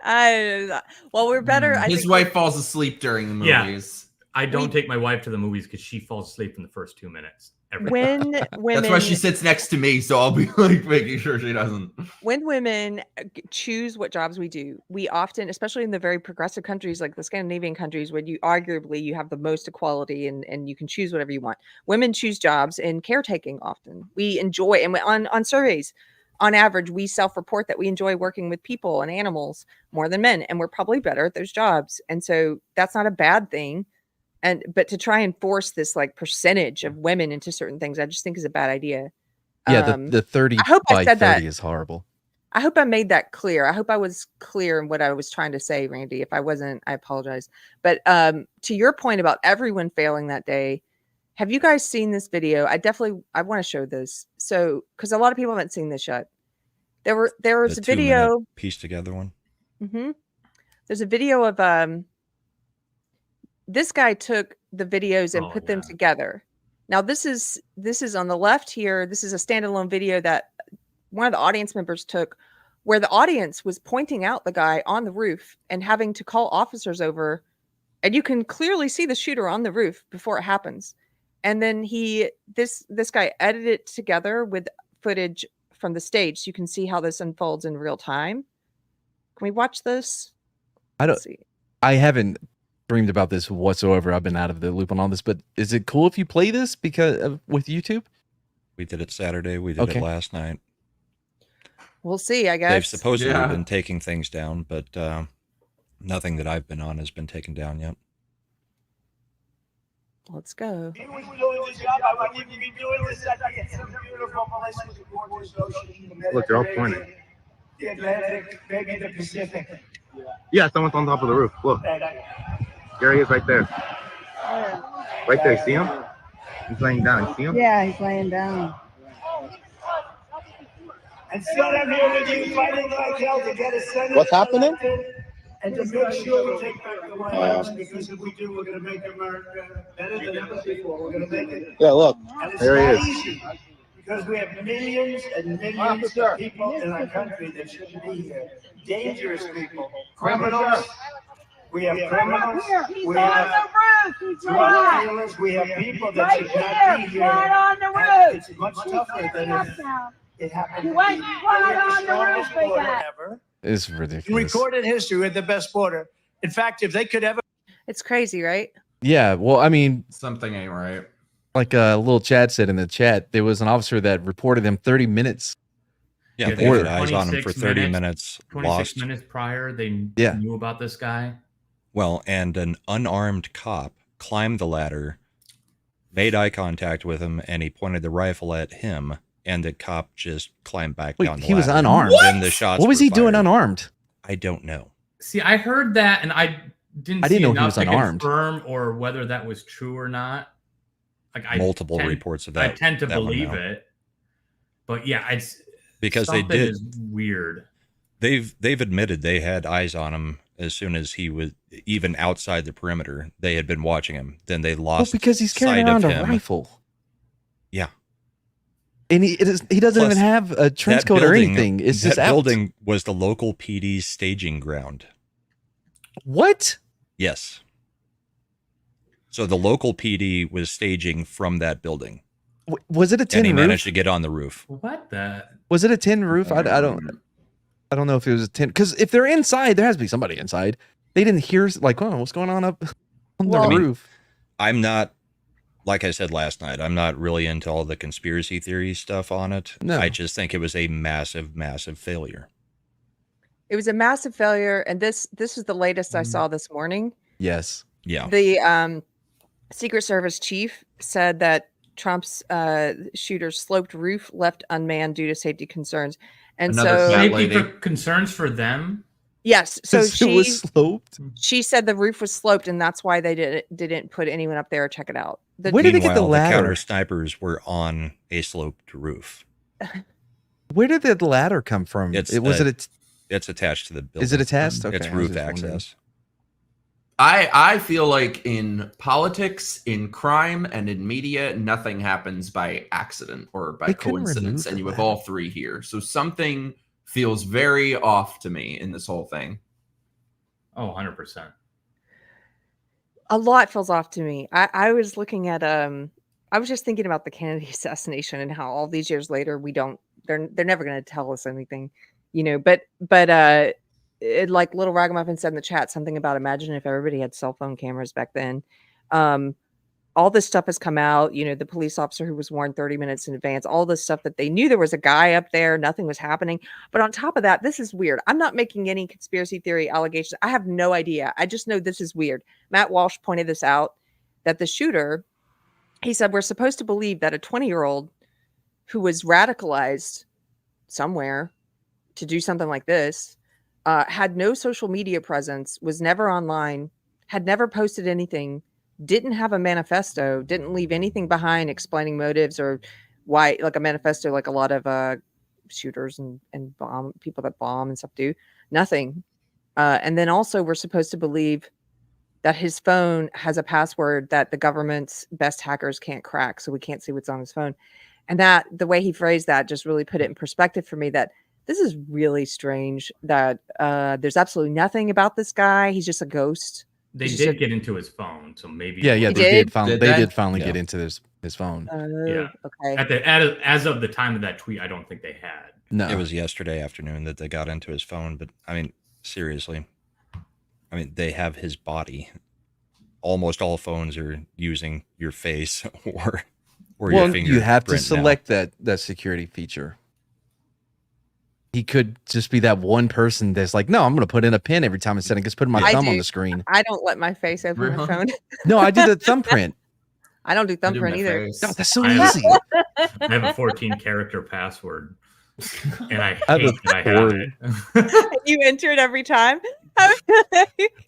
Well, we're better. His wife falls asleep during the movies. I don't take my wife to the movies because she falls asleep in the first 2 minutes. When women, that's why she sits next to me, so I'll be like making sure she doesn't. When women choose what jobs we do, we often, especially in the very progressive countries like the Scandinavian countries, where you arguably have the most equality and you can choose whatever you want. Women choose jobs in caretaking often. We enjoy, and on surveys, on average, we self-report that we enjoy working with people and animals more than men, and we're probably better at those jobs. And so that's not a bad thing. But to try and force this like percentage of women into certain things, I just think is a bad idea. Yeah, the 30 by 30 is horrible. I hope I made that clear. I hope I was clear in what I was trying to say, Randy. If I wasn't, I apologize. But to your point about everyone failing that day, have you guys seen this video? I want to show this. So, because a lot of people haven't seen this yet. There was a video pieced together one. Mm-hmm. There's a video of this guy took the videos and put them together. Now this is on the left here. This is a standalone video that one of the audience members took where the audience was pointing out the guy on the roof and having to call officers over, and you can clearly see the shooter on the roof before it happens. And then this guy edited it together with footage from the stage, so you can see how this unfolds in real time. Can we watch this? Let's see. I haven't dreamed about this whatsoever. I've been out of the loop on all this, but is it cool if you play this because with YouTube? We did it Saturday. We did it last night. We'll see, I guess. They've supposedly been taking things down, but nothing that I've been on has been taken down yet. Let's go. Look, they're all pointing. The Atlantic, maybe the Pacific. Yeah, someone's on top of the roof. Look. There he is right there. Right there, see him? He's laying down. You see him? Yeah, he's laying down. And so I'm here with you fighting like hell to get a senator. What's happening? And to make sure we take back the White House, because if we do, we're going to make America better than ever before. We're going to make it. Yeah, look. And it's There he not is. easy, because we have millions and millions of people in our country that shouldn't be here. Dangerous people, criminals. We have criminals. We have drug dealers. We have people that should not be here. Right on the roof. It's much tougher than if it happened. He went right on the roof with that. It's In ridiculous. recorded history, we're the best border. In fact, if they could ever. It's crazy, right? Yeah, well, I mean, something ain't right. Like little Chad said in the chat, there was an officer that reported him 30 minutes. Yeah, they had eyes on him for 30 minutes. 26 Lost. minutes prior, they knew about this guy. Well, and an unarmed cop climbed the ladder, made eye contact with him, and he pointed the rifle at him, and the cop just climbed back down the ladder. He was unarmed. Then the shots What was were he doing fired. unarmed? I don't know. See, I heard that, and I didn't I see didn't know he enough was to unarmed. confirm or whether that was true or not. Like Multiple reports of that. I tend to that one believe now. it, but yeah, it's Because they something did. is weird. They've admitted they had eyes on him as soon as he was even outside the perimeter. They had been watching him. Then they lost because he's carrying sight around of a him. rifle. Yeah. And he doesn't Plus, even have a trench that coat or building- anything. It's that just out. building was the local PD's staging ground. What? Yes. So the local PD was staging from that building. Was it a tin And he roof? managed to get on the roof. What the? Was it a tin roof? I don't know if it was a tin. Because if they're inside, there has to be somebody inside. They didn't hear like, oh, what's going on up on the I mean, roof? I'm not, like I said last night, I'm not really into all the conspiracy theory stuff on it. No. I just think it was a massive, massive failure. It was a massive failure, and this is the latest I saw this morning. Yes. Yeah. The Secret Service chief said that Trump's shooter's sloped roof left unmanned due to safety concerns, and so Safety for concerns for them. yes, so It was sloped. she said the roof was sloped, and that's why they didn't put anyone up there to check it out. Where did they get the Meanwhile, ladder? counter snipers were on a sloped roof. Where did the ladder come from? It's it's attached to the building. Is it attached? Okay, It's I was roof just wondering. access. I feel like in politics, in crime, and in media, nothing happens by accident or by They couldn't remove coincidence, and the you have ladder. all three here. So something feels very off to me in this whole thing. Oh, 100%. A lot feels off to me. I was looking at I was just thinking about the Kennedy assassination and how all these years later they're never going to tell us anything, you know. But like Little Ragamuffin said in the chat, something about imagine if everybody had cell phone cameras back then. All this stuff has come out, you know, the police officer who was warned 30 minutes in advance, all this stuff that they knew there was a guy up there, nothing was happening. But on top of that, this is weird. I'm not making any conspiracy theory allegations. I have no idea. I just know this is weird. Matt Walsh pointed this out, that the shooter, he said, we're supposed to believe that a 20-year-old who was radicalized somewhere to do something like this, had no social media presence, was never online, had never posted anything, didn't have a manifesto, didn't leave anything behind explaining motives or why, like a manifesto, like a lot of shooters and bomb people that bomb and stuff do. Nothing. And then also we're supposed to believe that his phone has a password that the government's best hackers can't crack, so we can't see what's on his phone. And that the way he phrased that just really put it in perspective for me, that this is really strange that there's absolutely nothing about this guy. He's just a ghost. They did get into his phone, so maybe. Yeah, they did finally Yeah. get into his phone. Yeah. Okay. As of the time of that tweet, I don't think they had. No, It was yesterday afternoon that they got into his phone. But I mean, seriously, I mean, they have his body. Almost all phones are using your face or your finger. You have to print now. select that security feature. He could just be that one person that's like, no, I'm going to put in a pin every time instead of just putting my thumb on the screen. I don't let my face open my phone. No, I do the thumbprint. I don't do thumbprint either. No, that's so I easy. I have a 14-character password, and I I have hate that I have it. You enter it every time.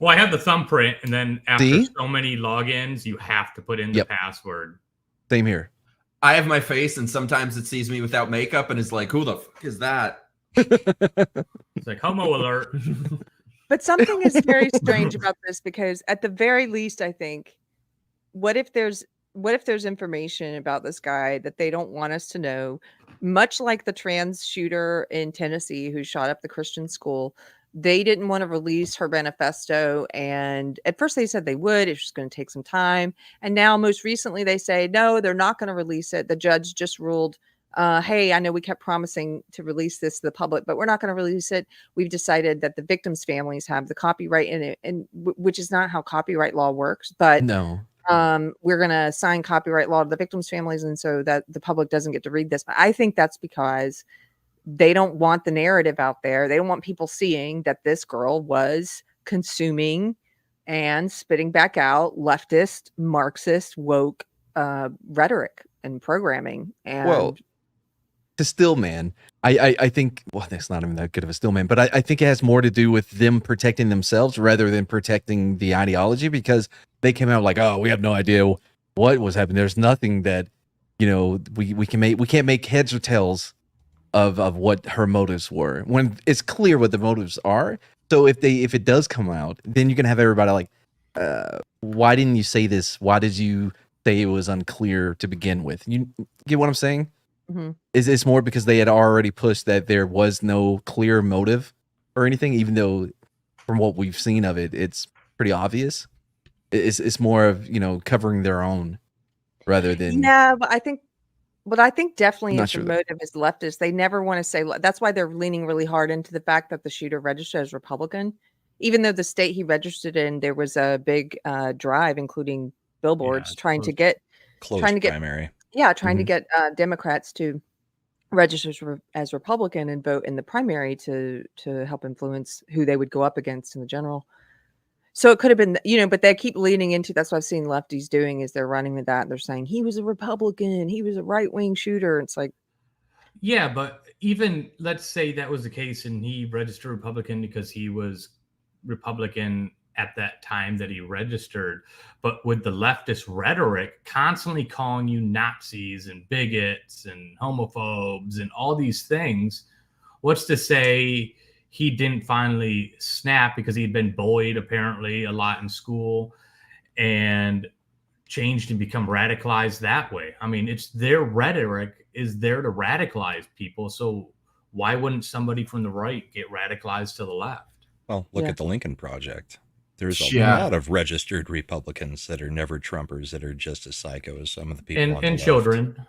Well, I have the thumbprint, and then after See? so many logins, you have to put in the password. Same here. I have my face, and sometimes it sees me without makeup and is like, "Who the fuck is that?" It's like homo alert. But something is very strange about this, because at the very least, I think, what if there's information about this guy that they don't want us to know, much like the trans shooter in Tennessee who shot up the Christian school. They didn't want to release her manifesto, and at first they said they would. It's just going to take some time, and now most recently they say no, they're not going to release it. The judge just ruled, hey, I know we kept promising to release this to the public, but we're not going to release it. We've decided that the victims' families have the copyright in it, and which is not how copyright law works. But no, we're going to assign copyright law to the victims' families, and so that the public doesn't get to read this. But I think that's because they don't want the narrative out there. They don't want people seeing that this girl was consuming and spitting back out leftist, Marxist, woke rhetoric and programming. And Well, the still man, I think, well, that's not even that good of a still man, but I think it has more to do with them protecting themselves rather than protecting the ideology, because they came out like, oh, we have no idea what was happening. There's nothing that, we can't make heads or tails of what her motives were, when it's clear what the motives are. So if it does come out, then you can have everybody like, why didn't you say this? Why did you say it was unclear to begin with? You get what I'm saying? Mhm. It's more because they had already pushed that there was no clear motive or anything, even though from what we've seen of it, it's pretty obvious. It's more of, covering their own rather than. yeah, but I think definitely Not if sure the though. motive is leftist, they never want to say. That's why they're leaning really hard into the fact that the shooter registered as Republican, even though the state he registered in, there was a big drive, including billboards, trying to get primary. trying to get Democrats to register as Republican and vote in the primary to help influence who they would go up against in the general. So it could have been, but they keep leaning into, that's what I've seen lefties doing, is they're running with that. They're saying he was a Republican, he was a right-wing shooter. It's like, Yeah, but even let's say that was the case and he registered Republican because he was Republican at that time that he registered. But with the leftist rhetoric constantly calling you Nazis and bigots and homophobes and all these things, what's to say he didn't finally snap because he'd been bullied apparently a lot in school and changed and become radicalized that way? I mean, it's their rhetoric is there to radicalize people. So why wouldn't somebody from the right get radicalized to the left? Well, look at the Lincoln Project. There's a Yeah. lot of registered Republicans that are never Trumpers that are just as psycho as some of the people on the And left. children.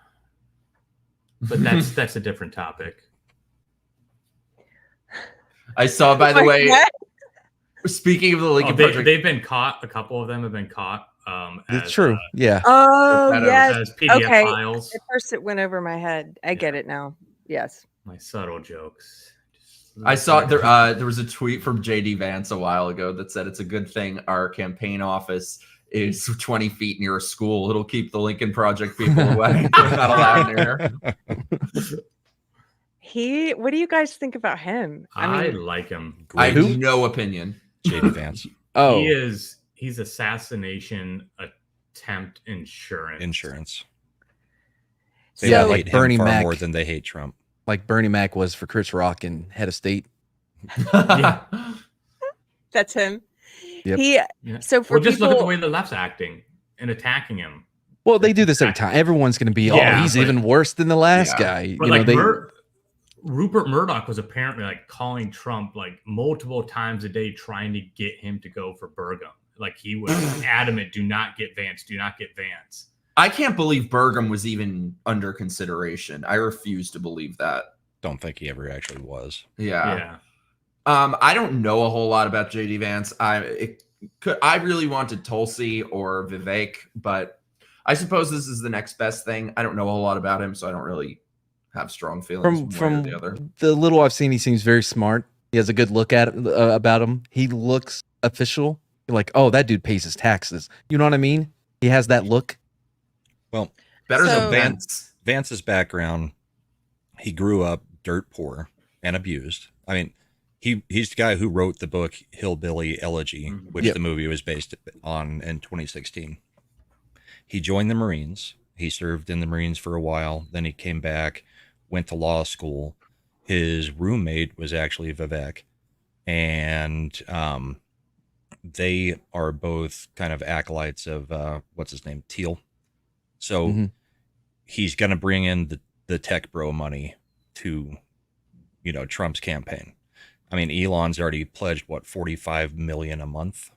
But that's a different topic. I saw, by the way, speaking of the Lincoln Project, they've been caught. A couple of them have been caught. It's true. Yeah. oh, as yes. PDF Okay. files. At first it went over my head. I get it now. Yes. My subtle jokes. I saw there was a tweet from JD Vance a while ago that said it's a good thing our campaign office is 20 feet near a school. It'll keep the Lincoln Project people away. They're not allowed near. What do you guys think about him? I like him. I have no opinion. JD Vance. Oh. He's assassination attempt insurance. They So- hate him Bernie far Mac. more than they hate Trump. Like Bernie Mac was for Chris Rock and Head of State. Yeah. That's him. Yep. Yeah. So for Well, just look at the people- way the left's acting and attacking him. Well, they do this every time. Everyone's going to be, Yeah, he's but- even worse than the last Yeah. guy. But like Rupert Murdoch was apparently like calling Trump like multiple times a day, trying to get him to go for Burgum. Like he was adamant, do not get Vance, do not get Vance. I can't believe Burgum was even under consideration. I refuse to believe that. Don't think he ever actually was. Yeah. I don't know a whole lot about JD Vance. I really wanted Tulsi or Vivek, but I suppose this is the next best thing. I don't know a whole lot about him, so I don't really have strong feelings From the other. The little I've seen, he seems very smart. He has a good look at about him. He looks official. You're like, oh, that dude pays his taxes. You know what I mean? He has that look. Well, better than Vance. Vance's background, he grew up dirt poor and abused. I mean, he's the guy who wrote the book Hillbilly Elegy, which the movie was based on in 2016. He joined the Marines. He served in the Marines for a while. Then he came back, went to law school. His roommate was actually Vivek. And they are both kind of acolytes of, what's his name, Teal. So he's going to bring in the tech bro money to, Trump's campaign. I mean, Elon's already pledged, what, $45 million a month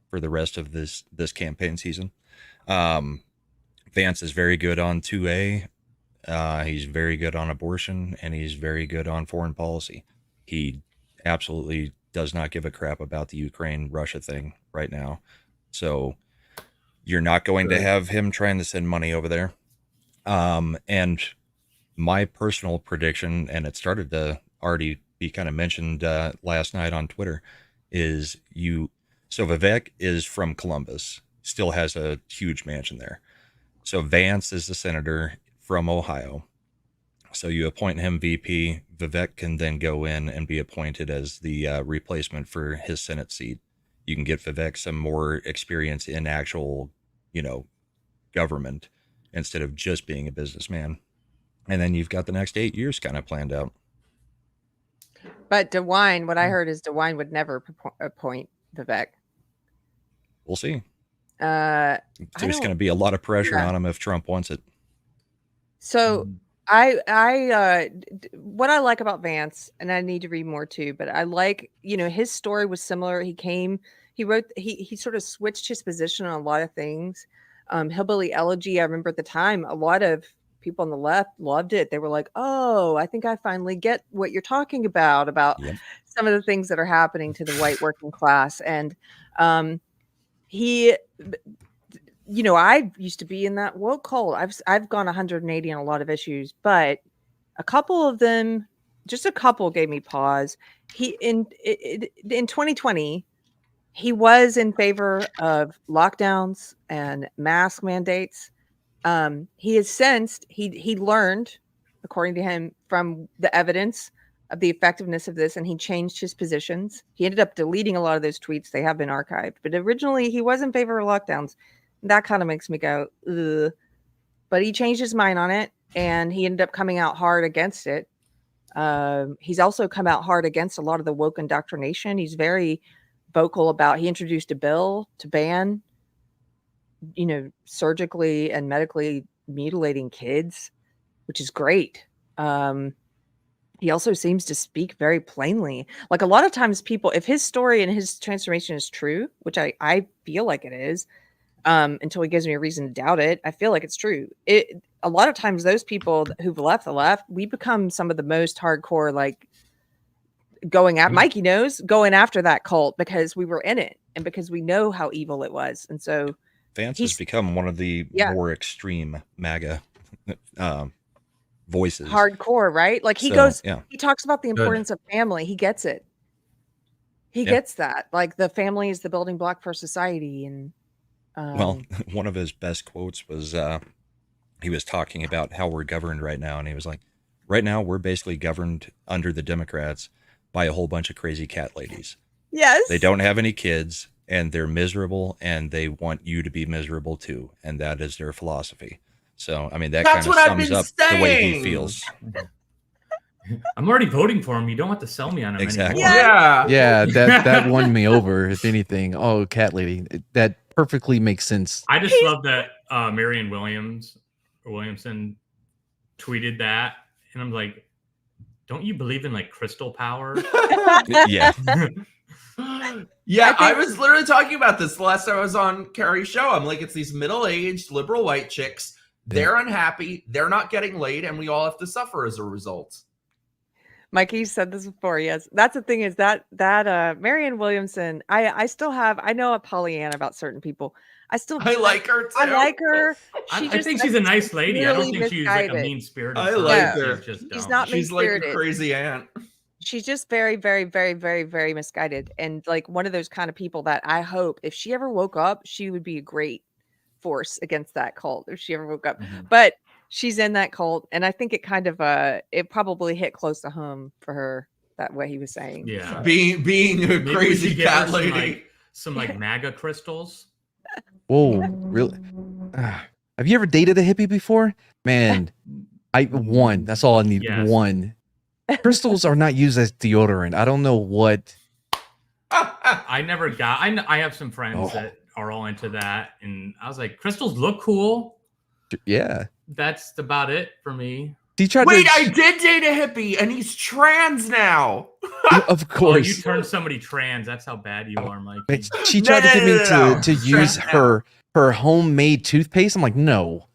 for the rest of this campaign season. Vance is very good on 2A. He's very good on abortion, and he's very good on foreign policy. He absolutely does not give a crap about the Ukraine-Russia thing right now. So you're not going to have him trying to send money over there. And my personal prediction, and it started to already be kind of mentioned last night on Twitter, is so Vivek is from Columbus, still has a huge mansion there. So Vance is the senator from Ohio. So you appoint him VP. Vivek can then go in and be appointed as the replacement for his Senate seat. You can get Vivek some more experience in actual, government instead of just being a businessman. And then you've got the next 8 years kind of planned out. But DeWine, what I heard is DeWine would never appoint Vivek. We'll see. There's going to be a lot of pressure on him if Trump wants it. So I what I like about Vance, and I need to read more too, but I like, his story was similar. He sort of switched his position on a lot of things. Hillbilly Elegy, I remember at the time, a lot of people on the left loved it. They were like, oh, I think I finally get what you're talking about some of the things that are happening to the white working class. And I used to be in that woke cult. I've gone 180 on a lot of issues, but a couple of them, just a couple, gave me pause. In 2020, he was in favor of lockdowns and mask mandates. He has since he learned, according to him, from the evidence of the effectiveness of this, and he changed his positions. He ended up deleting a lot of those tweets. They have been archived, but originally he was in favor of lockdowns. That kind of makes me go, ugh. But he changed his mind on it, and he ended up coming out hard against it. He's also come out hard against a lot of the woke indoctrination. He's very vocal about, he introduced a bill to ban, surgically and medically mutilating kids, which is great. He also seems to speak very plainly. Like a lot of times people, if his story and his transformation is true, which I feel like it is, until he gives me a reason to doubt it, I feel like it's true. A lot of times those people who've left the left, we become some of the most hardcore, like Mikey knows, going after that cult because we were in it and because we know how evil it was. And so Vance has become one of the more extreme MAGA voices. Hardcore, right? Like he talks about the importance of family. He gets it. He gets that. Like the family is the building block for society. And well, one of his best quotes was he was talking about how we're governed right now. And he was like, right now we're basically governed under the Democrats by a whole bunch of crazy cat ladies. Yes. They don't have any kids and they're miserable and they want you to be miserable too. And that is their philosophy. So, I mean, that kind of sums up the way he feels. I'm already voting for him. You don't have to sell me on him exactly. anymore. Yeah, that won me over, if anything. Oh, cat lady. That perfectly makes sense. I just love that Marianne Williamson tweeted that. And I'm like, don't you believe in like crystal power? Yeah. Yeah, I was literally talking about this the last time I was on Keri's show. I'm like, it's these middle-aged liberal white chicks. They're unhappy. They're not getting laid, and we all have to suffer as a result. Mikey said this before. Yes, that's the thing is that Marianne Williamson. I still have. I know a Pollyanna about certain people. I like her too. I like her. I think she's a nice lady. I don't think she's like a mean-spirited. I like person. her. She's just She's dumb. not She's like a mean-spirited. crazy aunt. She's just very, very, very, very, very misguided, and like one of those kind of people that I hope if she ever woke up, she would be a great force against that cult if she ever woke up. But she's in that cult, and I think it kind of it probably hit close to home for her that way he was saying. Yeah, So. being a Maybe crazy we should give her cat lady. some like MAGA crystals. Whoa, really? Have you ever dated a hippie before? Man, one. That's all I need. Yes. One. Crystals are not used as deodorant. I don't know what. I never got. I have some friends that are all into that, and I was like, crystals look cool. Yeah. That's about it for me. Wait, I did date a hippie, and he's trans now. Of Oh, course. you turned somebody trans. That's how bad you are, Mike. But she tried to get me to use her homemade toothpaste. I'm like, no,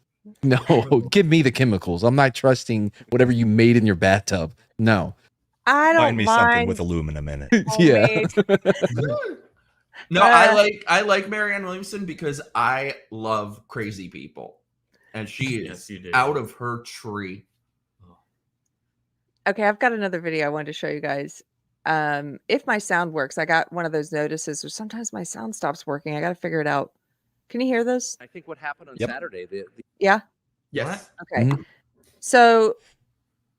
give me the chemicals. I'm not trusting whatever you made in your bathtub. No. I don't Find me something with aluminum in it. Yeah. No, I like Marianne Williamson because I love crazy people, and she is out of her tree. Okay, I've got another video I wanted to show you guys. If my sound works, I got one of those notices where sometimes my sound stops working. I got to figure it out. Can you hear this? I think what happened on Saturday. Yeah. Yes. Okay. So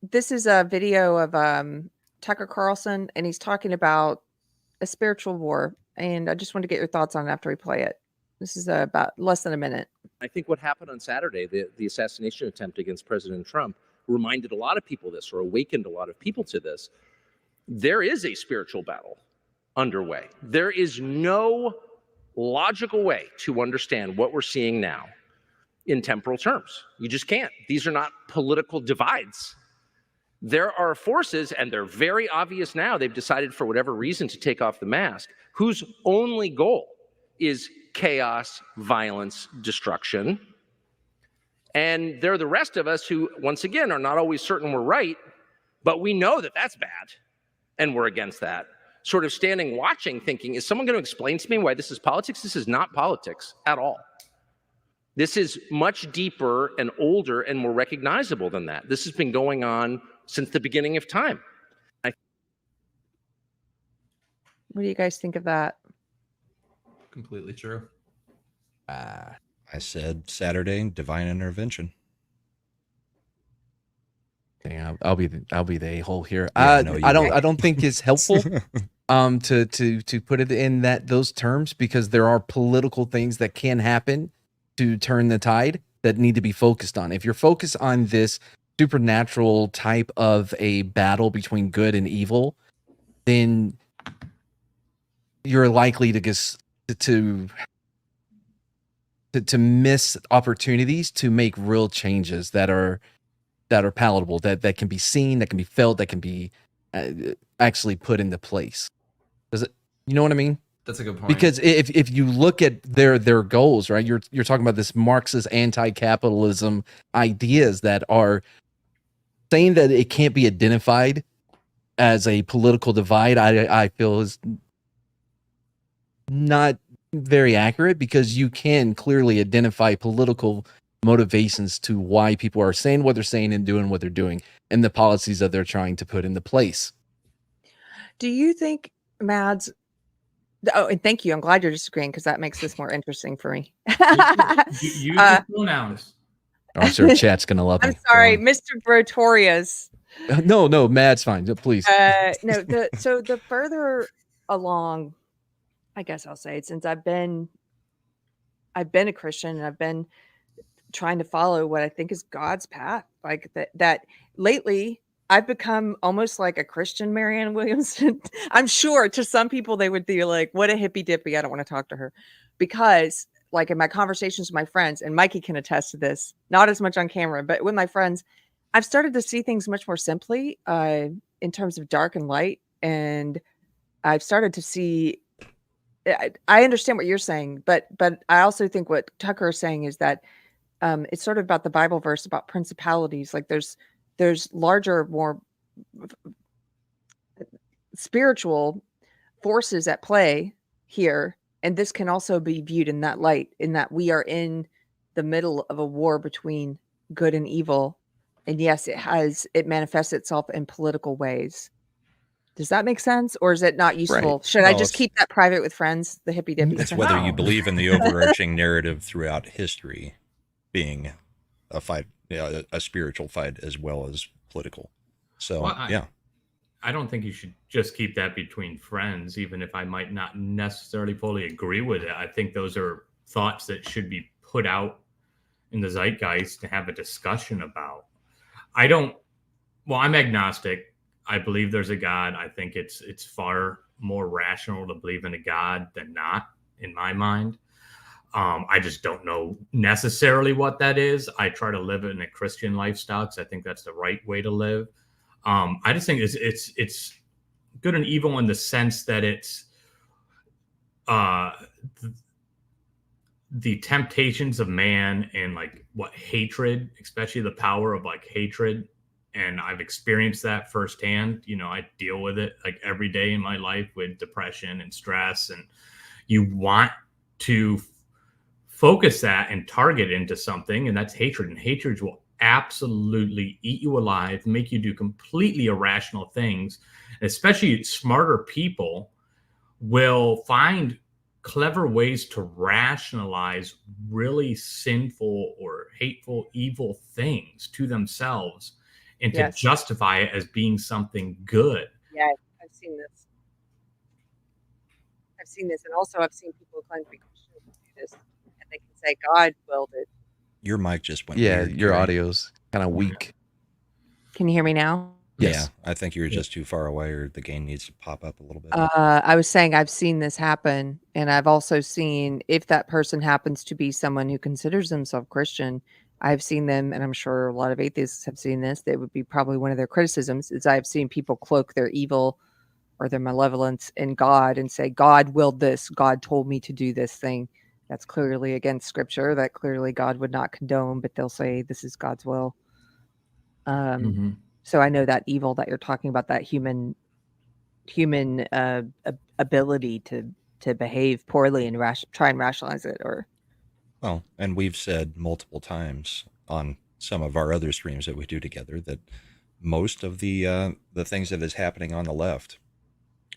this is a video of Tucker Carlson, and he's talking about a spiritual war. And I just want to get your thoughts on it after we play it. This is about less than a minute. I think what happened on Saturday, the assassination attempt against President Trump, reminded a lot of people this, or awakened a lot of people to this. There is a spiritual battle underway. There is no logical way to understand what we're seeing now in temporal terms. You just can't. These are not political divides. There are forces, and they're very obvious now, they've decided for whatever reason to take off the mask, whose only goal is chaos, violence, destruction. And there are the rest of us who, once again, are not always certain we're right, but we know that that's bad, and we're against that. Sort of standing watching, thinking, is someone going to explain to me why this is politics? This is not politics at all. This is much deeper and older and more recognizable than that. This has been going on since the beginning of time. What do you guys think of that? Completely true. I said Saturday, divine intervention. Dang, I'll be the a-hole here. Yeah, no, I don't think it's helpful to put it in those terms, because there are political things that can happen to turn the tide that need to be focused on. If you're focused on this supernatural type of a battle between good and evil, then you're likely to miss opportunities to make real changes that are palatable, that can be seen, that can be felt, that can be actually put into place. Does it? You know what I mean? That's a good point. Because if you look at their goals, right? You're talking about this Marxist anti-capitalism ideas that are saying that it can't be identified as a political divide. I feel is not very accurate, because you can clearly identify political motivations to why people are saying what they're saying and doing what they're doing, and the policies that they're trying to put into place. Do you think, Mads? Oh, and thank you. I'm glad you're disagreeing, because that makes this more interesting for me. Use your pronouns. I'm sure chat's gonna love me. I'm sorry, Mr. Brotorius. No, Matt's fine. Please. No, the further along, I guess I'll say it, since I've been a Christian, and I've been trying to follow what I think is God's path. Like that lately I've become almost like a Christian Marianne Williamson. I'm sure to some people they would be like, what a hippy dippy. I don't want to talk to her, because like in my conversations with my friends, and Mikey can attest to this, not as much on camera, but with my friends, I've started to see things much more simply. in terms of dark and light, and I've started to see. I understand what you're saying, but I also think what Tucker is saying is that it's sort of about the Bible verse about principalities. Like there's larger, more spiritual forces at play here, and this can also be viewed in that light, in that we are in the middle of a war between good and evil, and yes, it manifests itself in political ways. Does that make sense, or is it not useful? Should I just keep that private with friends, the hippy dippy It's stuff? whether you believe in the overarching narrative throughout history being a fight, a spiritual fight as well as political. So, Well, I don't think you should just keep that between friends, even if I might not necessarily fully agree with it. I think those are thoughts that should be put out in the zeitgeist to have a discussion about. I'm agnostic. I believe there's a God. I think it's far more rational to believe in a God than not, in my mind. I just don't know necessarily what that is. I try to live in a Christian lifestyle because I think that's the right way to live. I just think it's good and evil in the sense that it's the temptations of man and like what hatred, especially the power of like hatred. And I've experienced that firsthand. I deal with it like every day in my life with depression and stress. And you want to focus that and target into something, and that's hatred. And hatred will absolutely eat you alive, make you do completely irrational things. And especially smarter people will find clever ways to rationalize really sinful or hateful, evil things to themselves and to justify it as being something good. Yeah, I've seen this. And also I've seen people who claim to be Christians do this, and they can say God willed it. Your mic just went Yeah, weird, your Keri. audio's kind of weak. Can you hear me now? Yes. Yeah, I think you're just too far away, or the gain needs to pop up a little bit. I was saying I've seen this happen, and I've also seen, if that person happens to be someone who considers themselves Christian, I've seen them, and I'm sure a lot of atheists have seen this. They would be probably one of their criticisms is I've seen people cloak their evil or their malevolence in God and say, God willed this. God told me to do this thing. That's clearly against scripture. That clearly God would not condone, but they'll say this is God's will. So I know that evil that you're talking about, that human ability to behave poorly and try and rationalize it, or Well, and we've said multiple times on some of our other streams that we do together that most of the things that is happening on the left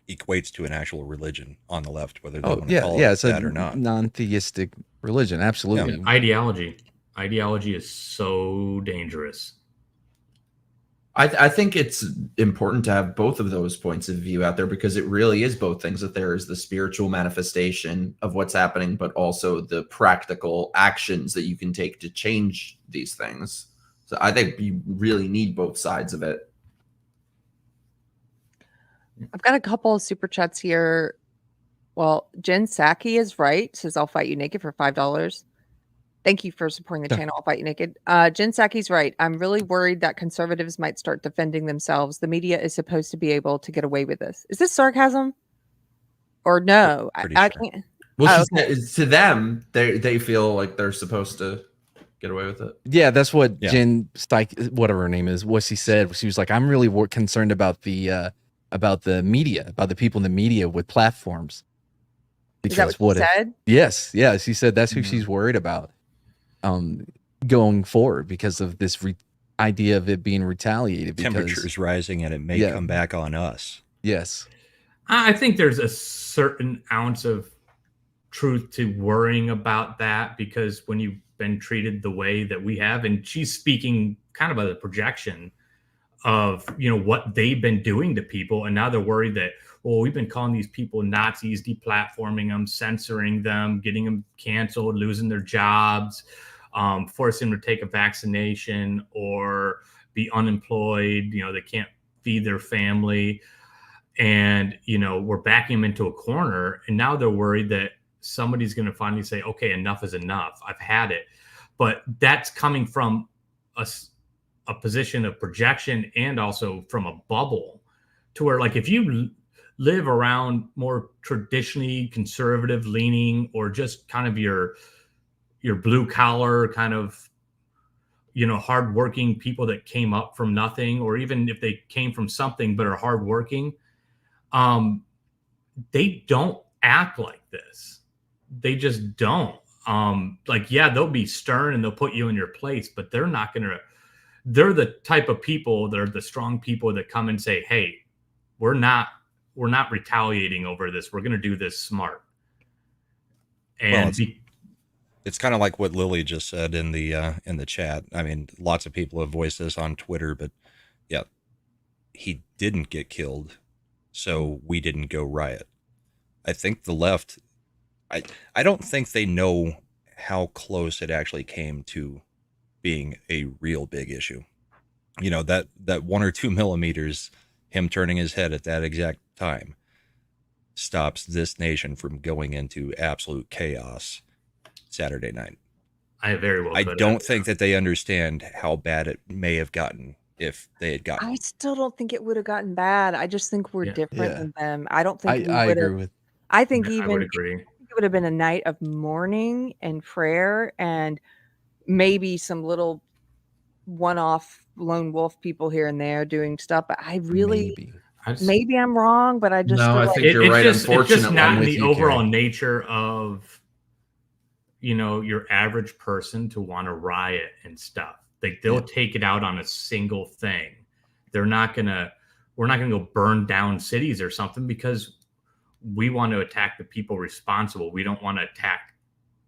equates to an actual religion on the left, whether they want to call it it's that a or not. non-theistic religion. Absolutely. Ideology is so dangerous. I think it's important to have both of those points of view out there, because it really is both things, that there is the spiritual manifestation of what's happening, but also the practical actions that you can take to change these things. So I think you really need both sides of it. I've got a couple of super chats here. Well, Jen Psaki is right. Says, I'll fight you naked for $5. Thank you for supporting the channel. I'll fight you naked. Jen Psaki's right. I'm really worried that conservatives might start defending themselves. The media is supposed to be able to get away with this. Is this sarcasm? Or no? I can't. Well, to them, they feel like they're supposed to get away with it. Yeah, that's what Jen Stike, whatever her name is, what she said. She was like, I'm really concerned about the media, about the people in the media with platforms. Because is that what she said? Yes, she said that's who she's worried about going forward, because of this idea of it being retaliated. Temperature's rising, and it may come back on us. Yes. I think there's a certain ounce of truth to worrying about that, because when you've been treated the way that we have, and she's speaking kind of a projection of, what they've been doing to people. And now they're worried that, well, we've been calling these people Nazis, deplatforming them, censoring them, getting them canceled, losing their jobs, forcing them to take a vaccination or be unemployed. They can't feed their family. And, we're backing them into a corner. And now they're worried that somebody's going to finally say, okay, enough is enough. I've had it. But that's coming from a position of projection and also from a bubble. to where, like, if you live around more traditionally conservative leaning, or just kind of your blue collar kind of, hardworking people that came up from nothing, or even if they came from something but are hardworking, they don't act like this. They just don't. They'll be stern and they'll put you in your place, but they're not going to. They're the type of people, they're the strong people that come and say, hey, we're not retaliating over this. We're going to do this smart. And it's kind of like what Lily just said in the chat. I mean, lots of people have voiced this on Twitter, but yeah, he didn't get killed, so we didn't go riot. I think the left, I don't think they know how close it actually came to being a real big issue. That 1 or 2 millimeters, him turning his head at that exact time, stops this nation from going into absolute chaos Saturday night. I don't think that they understand how bad it may have gotten if they had gotten. I still don't think it would have gotten bad. I just think we're different than them. I don't think I agree with. I think I even would agree. it would have been a night of mourning and prayer, and maybe some little one-off lone wolf people here and there doing stuff. But I really, maybe I'm wrong, but I just No, feel I like think you're right. It's just Unfortunately, not in with the you, overall Keri. nature of, your average person to want to riot and stuff. Like, they'll take it out on a single thing. We're not gonna go burn down cities or something, because we want to attack the people responsible. We don't want to attack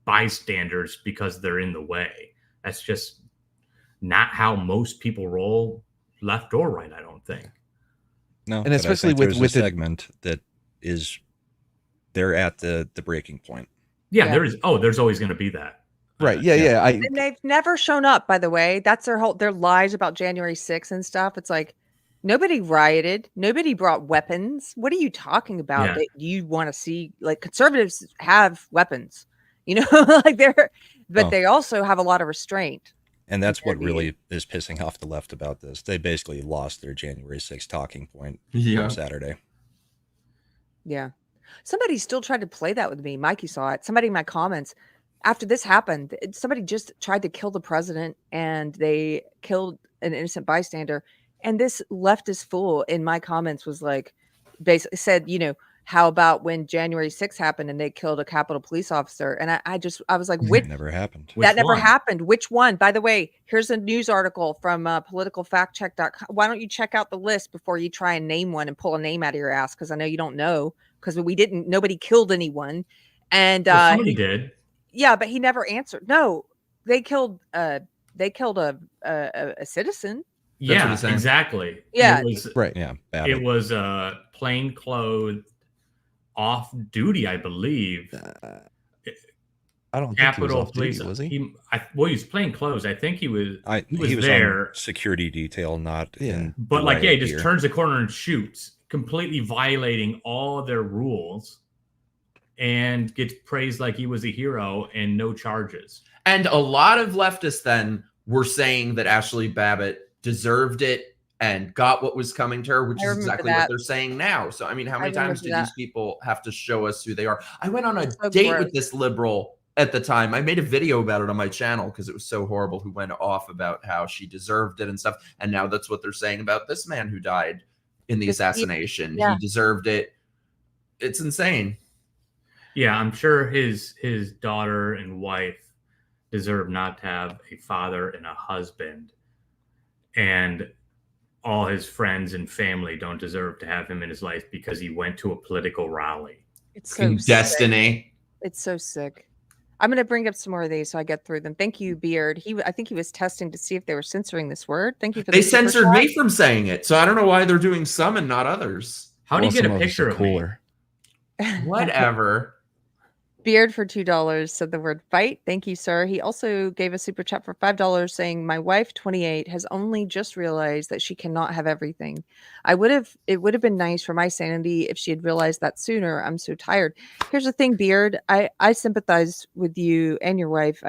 bystanders because they're in the way. That's just not how most people roll, left or right, I don't think. No, And especially with a segment that is, they're at the breaking point. Yeah, there's always going to be that. Right. Yeah. And they've never shown up, by the way. That's their lies about January 6th and stuff. It's like, nobody rioted. Nobody brought weapons. What are you talking about that you want to see? Like, conservatives have weapons, but they also have a lot of restraint. And that's what really is pissing off the left about this. They basically lost their January 6th talking point from Saturday. Yeah. Somebody still tried to play that with me. Mikey saw it. Somebody in my comments, after this happened, somebody just tried to kill the president, and they killed an innocent bystander. And this leftist fool in my comments was like, basically said, how about when January 6th happened and they killed a Capitol police officer? And I was like, which never happened. That never happened. Which one? By the way, here's a news article from politicalfactcheck.com. Why don't you check out the list before you try and name one and pull a name out of your ass? Because I know you don't know, because nobody killed anyone. And somebody did. Yeah, but he never answered. No, they killed a citizen. Yeah, exactly. Yeah. It was, right. Yeah. It was plainclothes off duty, I believe. I don't Capitol think he was off duty, was he? He was plainclothes. I think he was. He was there. on security detail, not in. But he just turns the corner and shoots, completely violating all their rules, and gets praised like he was a hero and no charges. And a lot of leftists then were saying that Ashley Babbitt deserved it and got what was coming to her, which is exactly what they're saying now. So, I mean, how many times did these people have to show us who they are? I went on a date with this liberal at the time. I made a video about it on my channel because it was so horrible, who went off about how she deserved it and stuff. And now that's what they're saying about this man who died in the assassination. He deserved it. It's insane. Yeah, I'm sure his daughter and wife deserve not to have a father and a husband. And all his friends and family don't deserve to have him in his life because he went to a political rally. It's so destiny. Sick. It's so sick. I'm going to bring up some more of these so I get through them. Thank you, Beard. I think he was testing to see if they were censoring this word. Thank you for They censored me from saying it, so I don't know why they're doing some and not others. How do you get a picture of me? Whatever. Beard for $2 said the word fight. Thank you, sir. He also gave a super chat for $5 saying, my wife, 28, has only just realized that she cannot have everything. It would have been nice for my sanity if she had realized that sooner. I'm so tired. Here's the thing, Beard. I sympathize with you and your wife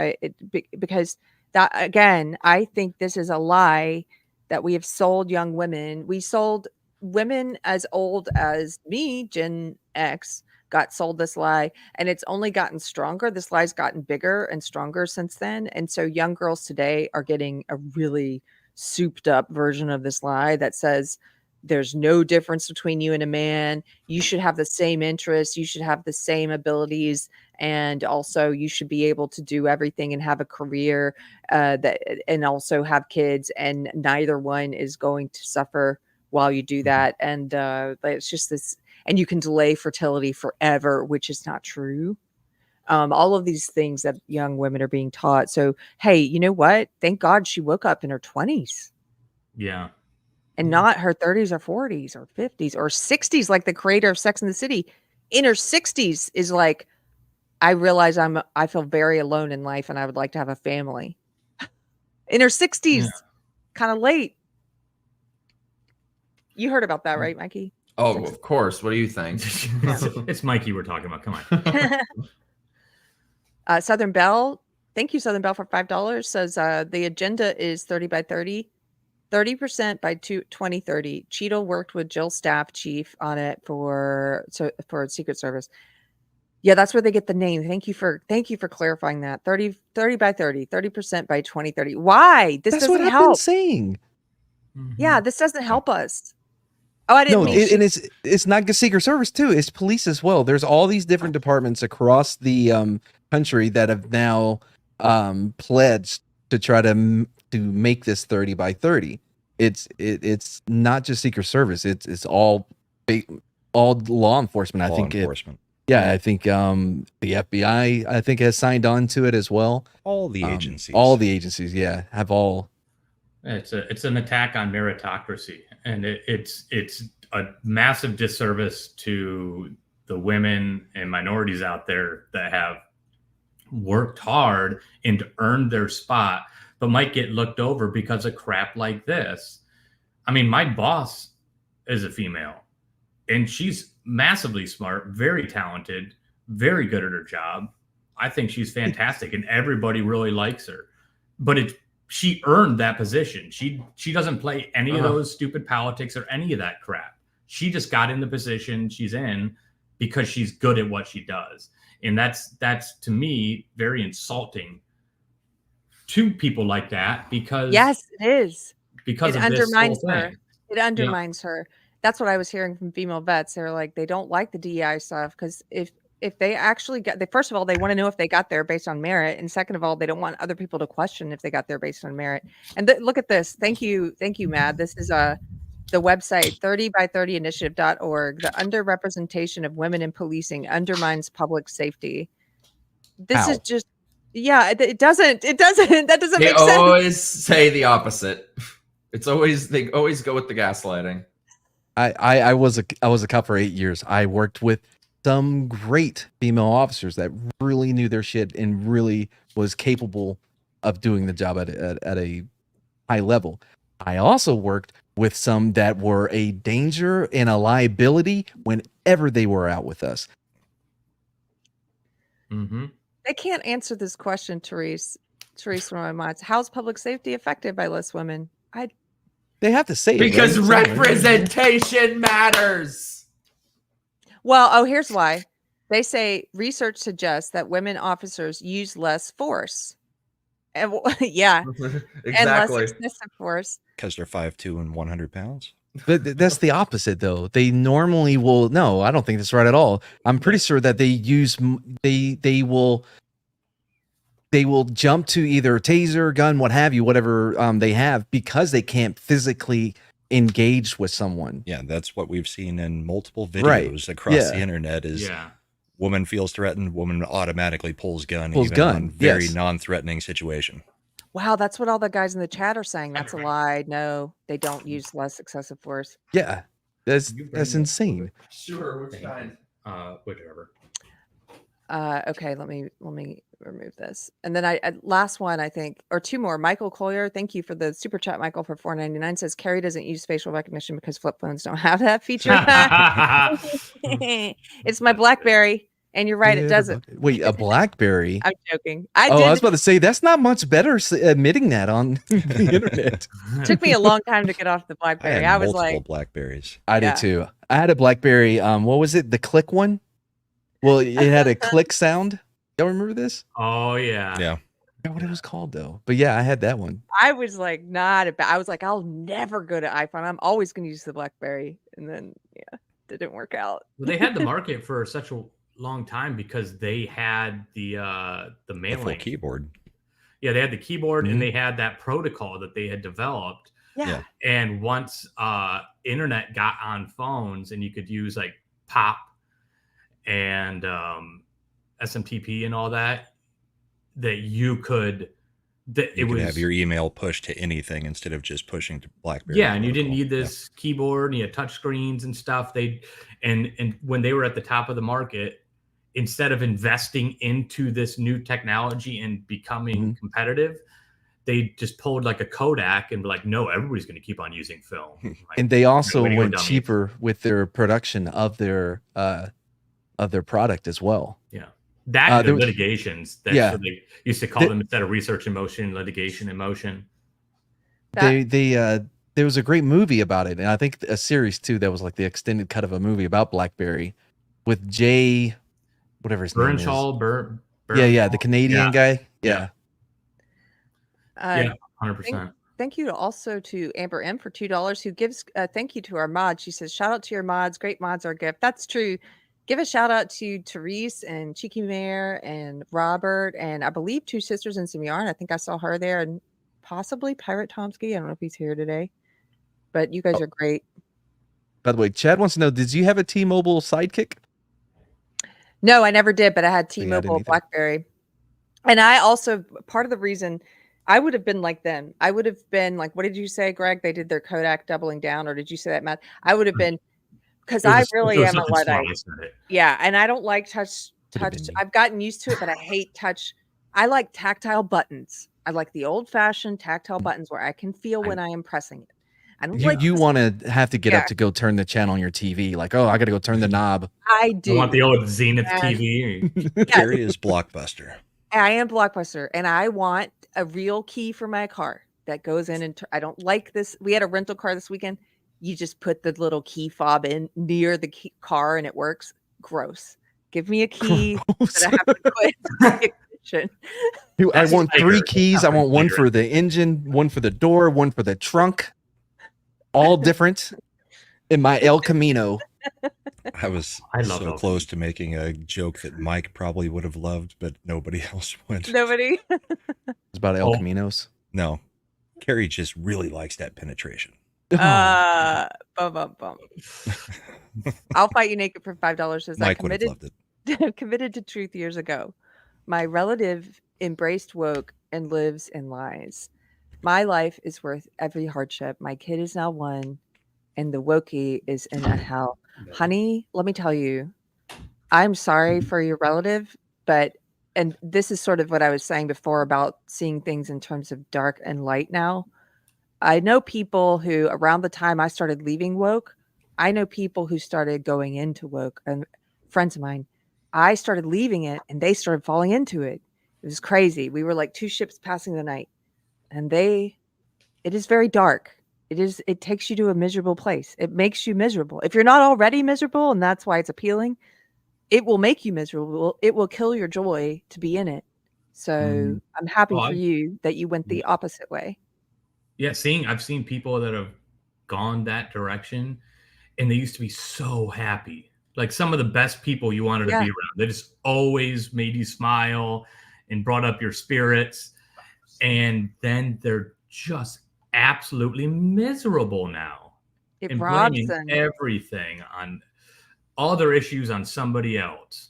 because that, again, I think this is a lie that we have sold young women. We sold women as old as me, Gen X, got sold this lie, and it's only gotten stronger. This lie's gotten bigger and stronger since then. And so young girls today are getting a really souped up version of this lie that says there's no difference between you and a man. You should have the same interests. You should have the same abilities. And also you should be able to do everything and have a career and also have kids. And neither one is going to suffer while you do that. And it's just this, and you can delay fertility forever, which is not true. All of these things that young women are being taught. So, hey, you know what? Thank God she woke up in her 20s. Yeah. And not her 30s or 40s or 50s or 60s, like the creator of Sex and the City. In her 60s is like, I realize I feel very alone in life and I would like to have a family. In her 60s, kind of late. You heard about that, right, Mikey? Oh, of course. What do you think? It's Mikey we're talking about. Come on. Southern Belle, thank you, Southern Belle, for $5. Says the agenda is 30 by 30, 30% by 2030. Cheadle worked with Jill Staff Chief on it for Secret Service. Yeah, that's where they get the name. Thank you for clarifying that. 30 by 30, 30% by 2030. Why? This doesn't help. I've been saying. Yeah, this doesn't help us. Oh, I didn't mean and it's not just Secret Service too. It's police as well. There's all these different departments across the country that have now pledged to try to make this 30 by 30. It's not just Secret Service. It's all law enforcement. I think I think the FBI I think has signed on to it as well. All the agencies. All the agencies, have all. It's an attack on meritocracy, and it's a massive disservice to the women and minorities out there that have worked hard and earned their spot, but might get looked over because of crap like this. I mean, my boss is a female, and she's massively smart, very talented, very good at her job. I think she's fantastic, and everybody really likes her. But she earned that position. She doesn't play any of those stupid politics or any of that crap. She just got in the position she's in because she's good at what she does. And that's to me very insulting to people like that, because yes, it is. Because it undermines her. It undermines her. That's what I was hearing from female vets. They're like, they don't like the DEI stuff because if they actually first of all, they want to know if they got there based on merit. And second of all, they don't want other people to question if they got there based on merit. And look at this. Thank you, Mad. This is the website 30by30initiative.org. The underrepresentation of women in policing undermines public safety. This is just, it doesn't, that doesn't make sense. They always say the opposite. They always go with the gaslighting. I was a cop for 8 years. I worked with some great female officers that really knew their shit and really was capable of doing the job at a high level. I also worked with some that were a danger and a liability whenever they were out with us. Mm-hmm. They can't answer this question, Therese from my minds. How's public safety affected by less women? They have to say because it, right? representation matters. Well, here's why. They say research suggests that women officers use less force. And Exactly. And less excessive force. Because they're 5'2" and 100 pounds. That's the opposite, though. They normally will. No, I don't think that's right at all. I'm pretty sure that they will jump to either taser, gun, what have you, whatever they have, because they can't physically engage with someone. Yeah, that's what we've seen in multiple videos across the internet. Woman feels threatened, woman automatically pulls gun, on very non-threatening situation. Wow, that's what all the guys in the chat are saying. That's a lie. No, they don't use less excessive force. Yeah, that's insane. Sure, which kind? Whichever. Okay, let me remove this. And then I last one, I think, or two more. Michael Collier, thank you for the super chat. Michael for $4.99 says Keri doesn't use facial recognition because flip phones don't have that feature. It's my BlackBerry. And you're right, it doesn't. Wait, a BlackBerry? I'm joking. I was about to say that's not much better admitting that on the internet. Took me a long time to get off the I BlackBerry. had I was multiple like, Blackberries. I did too. I had a BlackBerry. What was it? The click one? Well, it had a click sound. Y'all remember this? Oh yeah. Yeah. I forgot what it was called though. But yeah, I had that one. I was like, I was like, I'll never go to iPhone. I'm always going to use the BlackBerry. And then, yeah, didn't work out. Well, they had the market for such a long time because they had the mailing full keyboard. Yeah, they had the keyboard and they had that protocol that they had developed. Yeah. And once internet got on phones and you could use like POP and SMTP and all that you could You could have your email pushed to anything instead of just pushing to BlackBerry. Yeah, and you didn't need this keyboard and you had touch screens and stuff. And when they were at the top of the market, instead of investing into this new technology and becoming competitive, they just pulled like a Kodak and be like, no, everybody's going to keep on using film. Like, And they also nobody went dummies. cheaper with their production of their product as well. Yeah. That and there the was- litigations. That's yeah. what they used to call them instead of research in motion, litigation in motion. There was a great movie about it, and I think a series too that was like the extended cut of a movie about BlackBerry with Jay, whatever his name is. Yeah, the Canadian guy. Yeah. Yeah, 100%. Thank you also to Amber M for $2 who gives thank you to our mods. She says, shout out to your mods. Great mods are a gift. That's true. Give a shout out to Therese and Cheeky Mare and Robert and I believe Two Sisters and some yarn. I think I saw her there and possibly Pirate Tomsky. I don't know if he's here today, but you guys are great. By the way, Chad wants to know: did you have a T-Mobile Sidekick? No, I never did, but I had Yeah, I didn't T-Mobile, either. BlackBerry, and I also part of the reason I would have been like them. I would have been like, what did you say, Greg? They did their Kodak doubling down, or did you say that, Matt? I would have been. Because I really am a Luddite. Yeah, and I don't like touch. I've gotten used to it, but I hate touch. I like tactile buttons. I like the old-fashioned tactile buttons where I can feel when I am pressing it. I don't like. You want to have to get up to go turn the channel on your TV. Like, oh, I got to go turn the knob. I do. I want the old Zenith And- TV. Keri is Blockbuster. I am Blockbuster, and I want a real key for my car that goes in and I don't like this. We had a rental car this weekend. You just put the little key fob in near the car and it works. Gross. Give me a key that I have to put in the ignition. Dude, I want 3 keys. I want one for the engine, one for the door, one for the trunk. All different in my El Camino. I was love so close to making a joke that Mike probably would have loved, but nobody else would. Nobody. It's about El Caminos. No. Keri just really likes that penetration. Bum, bum, bum. I'll fight you naked for $5 as Mike would have loved it. committed to truth years ago. My relative embraced woke and lives in lies. My life is worth every hardship. My kid is now 1 and the wokey is in a hell. Honey, let me tell you, I'm sorry for your relative, and this is sort of what I was saying before about seeing things in terms of dark and light now. I know people who, around the time I started leaving woke, I know people who started going into woke, and friends of mine. I started leaving it, and they started falling into it. It was crazy. We were like 2 ships passing the night, and it is very dark. It takes you to a miserable place. It makes you miserable. If you're not already miserable, and that's why it's appealing, it will make you miserable. It will kill your joy to be in it. So I'm happy for you that you went the opposite way. Yeah, I've seen people that have gone that direction and they used to be so happy. Like some of the best people you wanted to be around. They just always made you smile and brought up your spirits. And then they're just absolutely miserable now. It and robs blaming them. everything on all their issues on somebody else.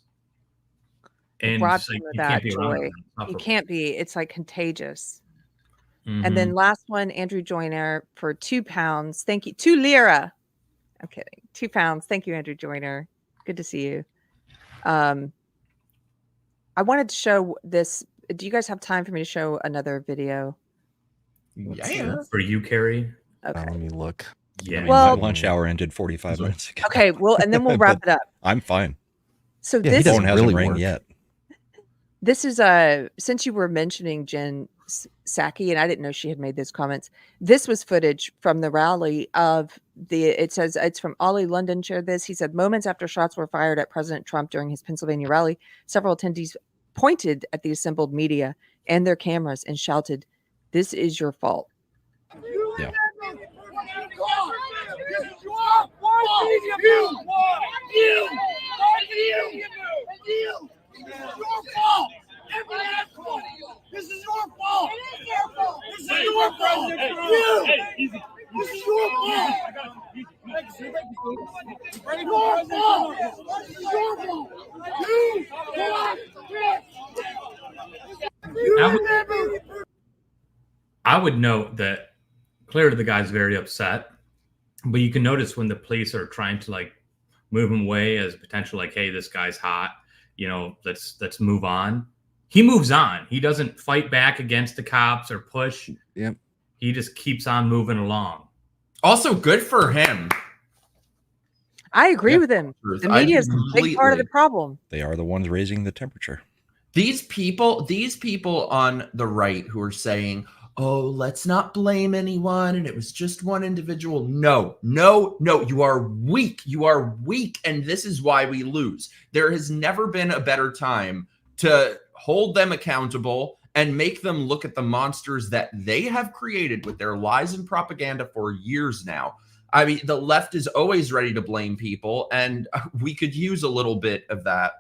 And Robs it's like, them of you that can't be around joy. them. You can't be. It's like contagious. Mhm. And then last one, Andrew Joyner for £2. Thank you. 2 lira. I'm kidding. £2. Thank you, Andrew Joyner. Good to see you. I wanted to show this. Do you guys have time for me to show another video? Yeah. For you, Keri? Okay. Let me look. Yeah. Well, my lunch hour ended 45 minutes ago. Okay. Well, and then we'll wrap it up. I'm fine. So Yeah, he this doesn't Phone hasn't really rang work. yet. This is since you were mentioning Jen Psaki, and I didn't know she had made those comments. This was footage from the rally of it says it's from Ollie London shared this. He said moments after shots were fired at President Trump during his Pennsylvania rally, several attendees pointed at the assembled media and their cameras and shouted, "This is your fault." Yeah. This is your fault. This is your fault. You. This is your fault. Your fault. This is your fault. You. I would note that clearly the guy's very upset, but you can notice when the police are trying to like move him away as potential, like, hey, this guy's hot, you know, let's move on. He moves on. He doesn't fight back against the cops or push. Yep. He just keeps on moving along. Also, good for him. I agree with him. The media is a big part of the problem. They are the ones raising the temperature. These people on the right who are saying, oh, let's not blame anyone, and it was just one individual. No, you are weak. You are weak, and this is why we lose. There has never been a better time to hold them accountable and make them look at the monsters that they have created with their lies and propaganda for years now. I mean, the left is always ready to blame people, and we could use a little bit of that.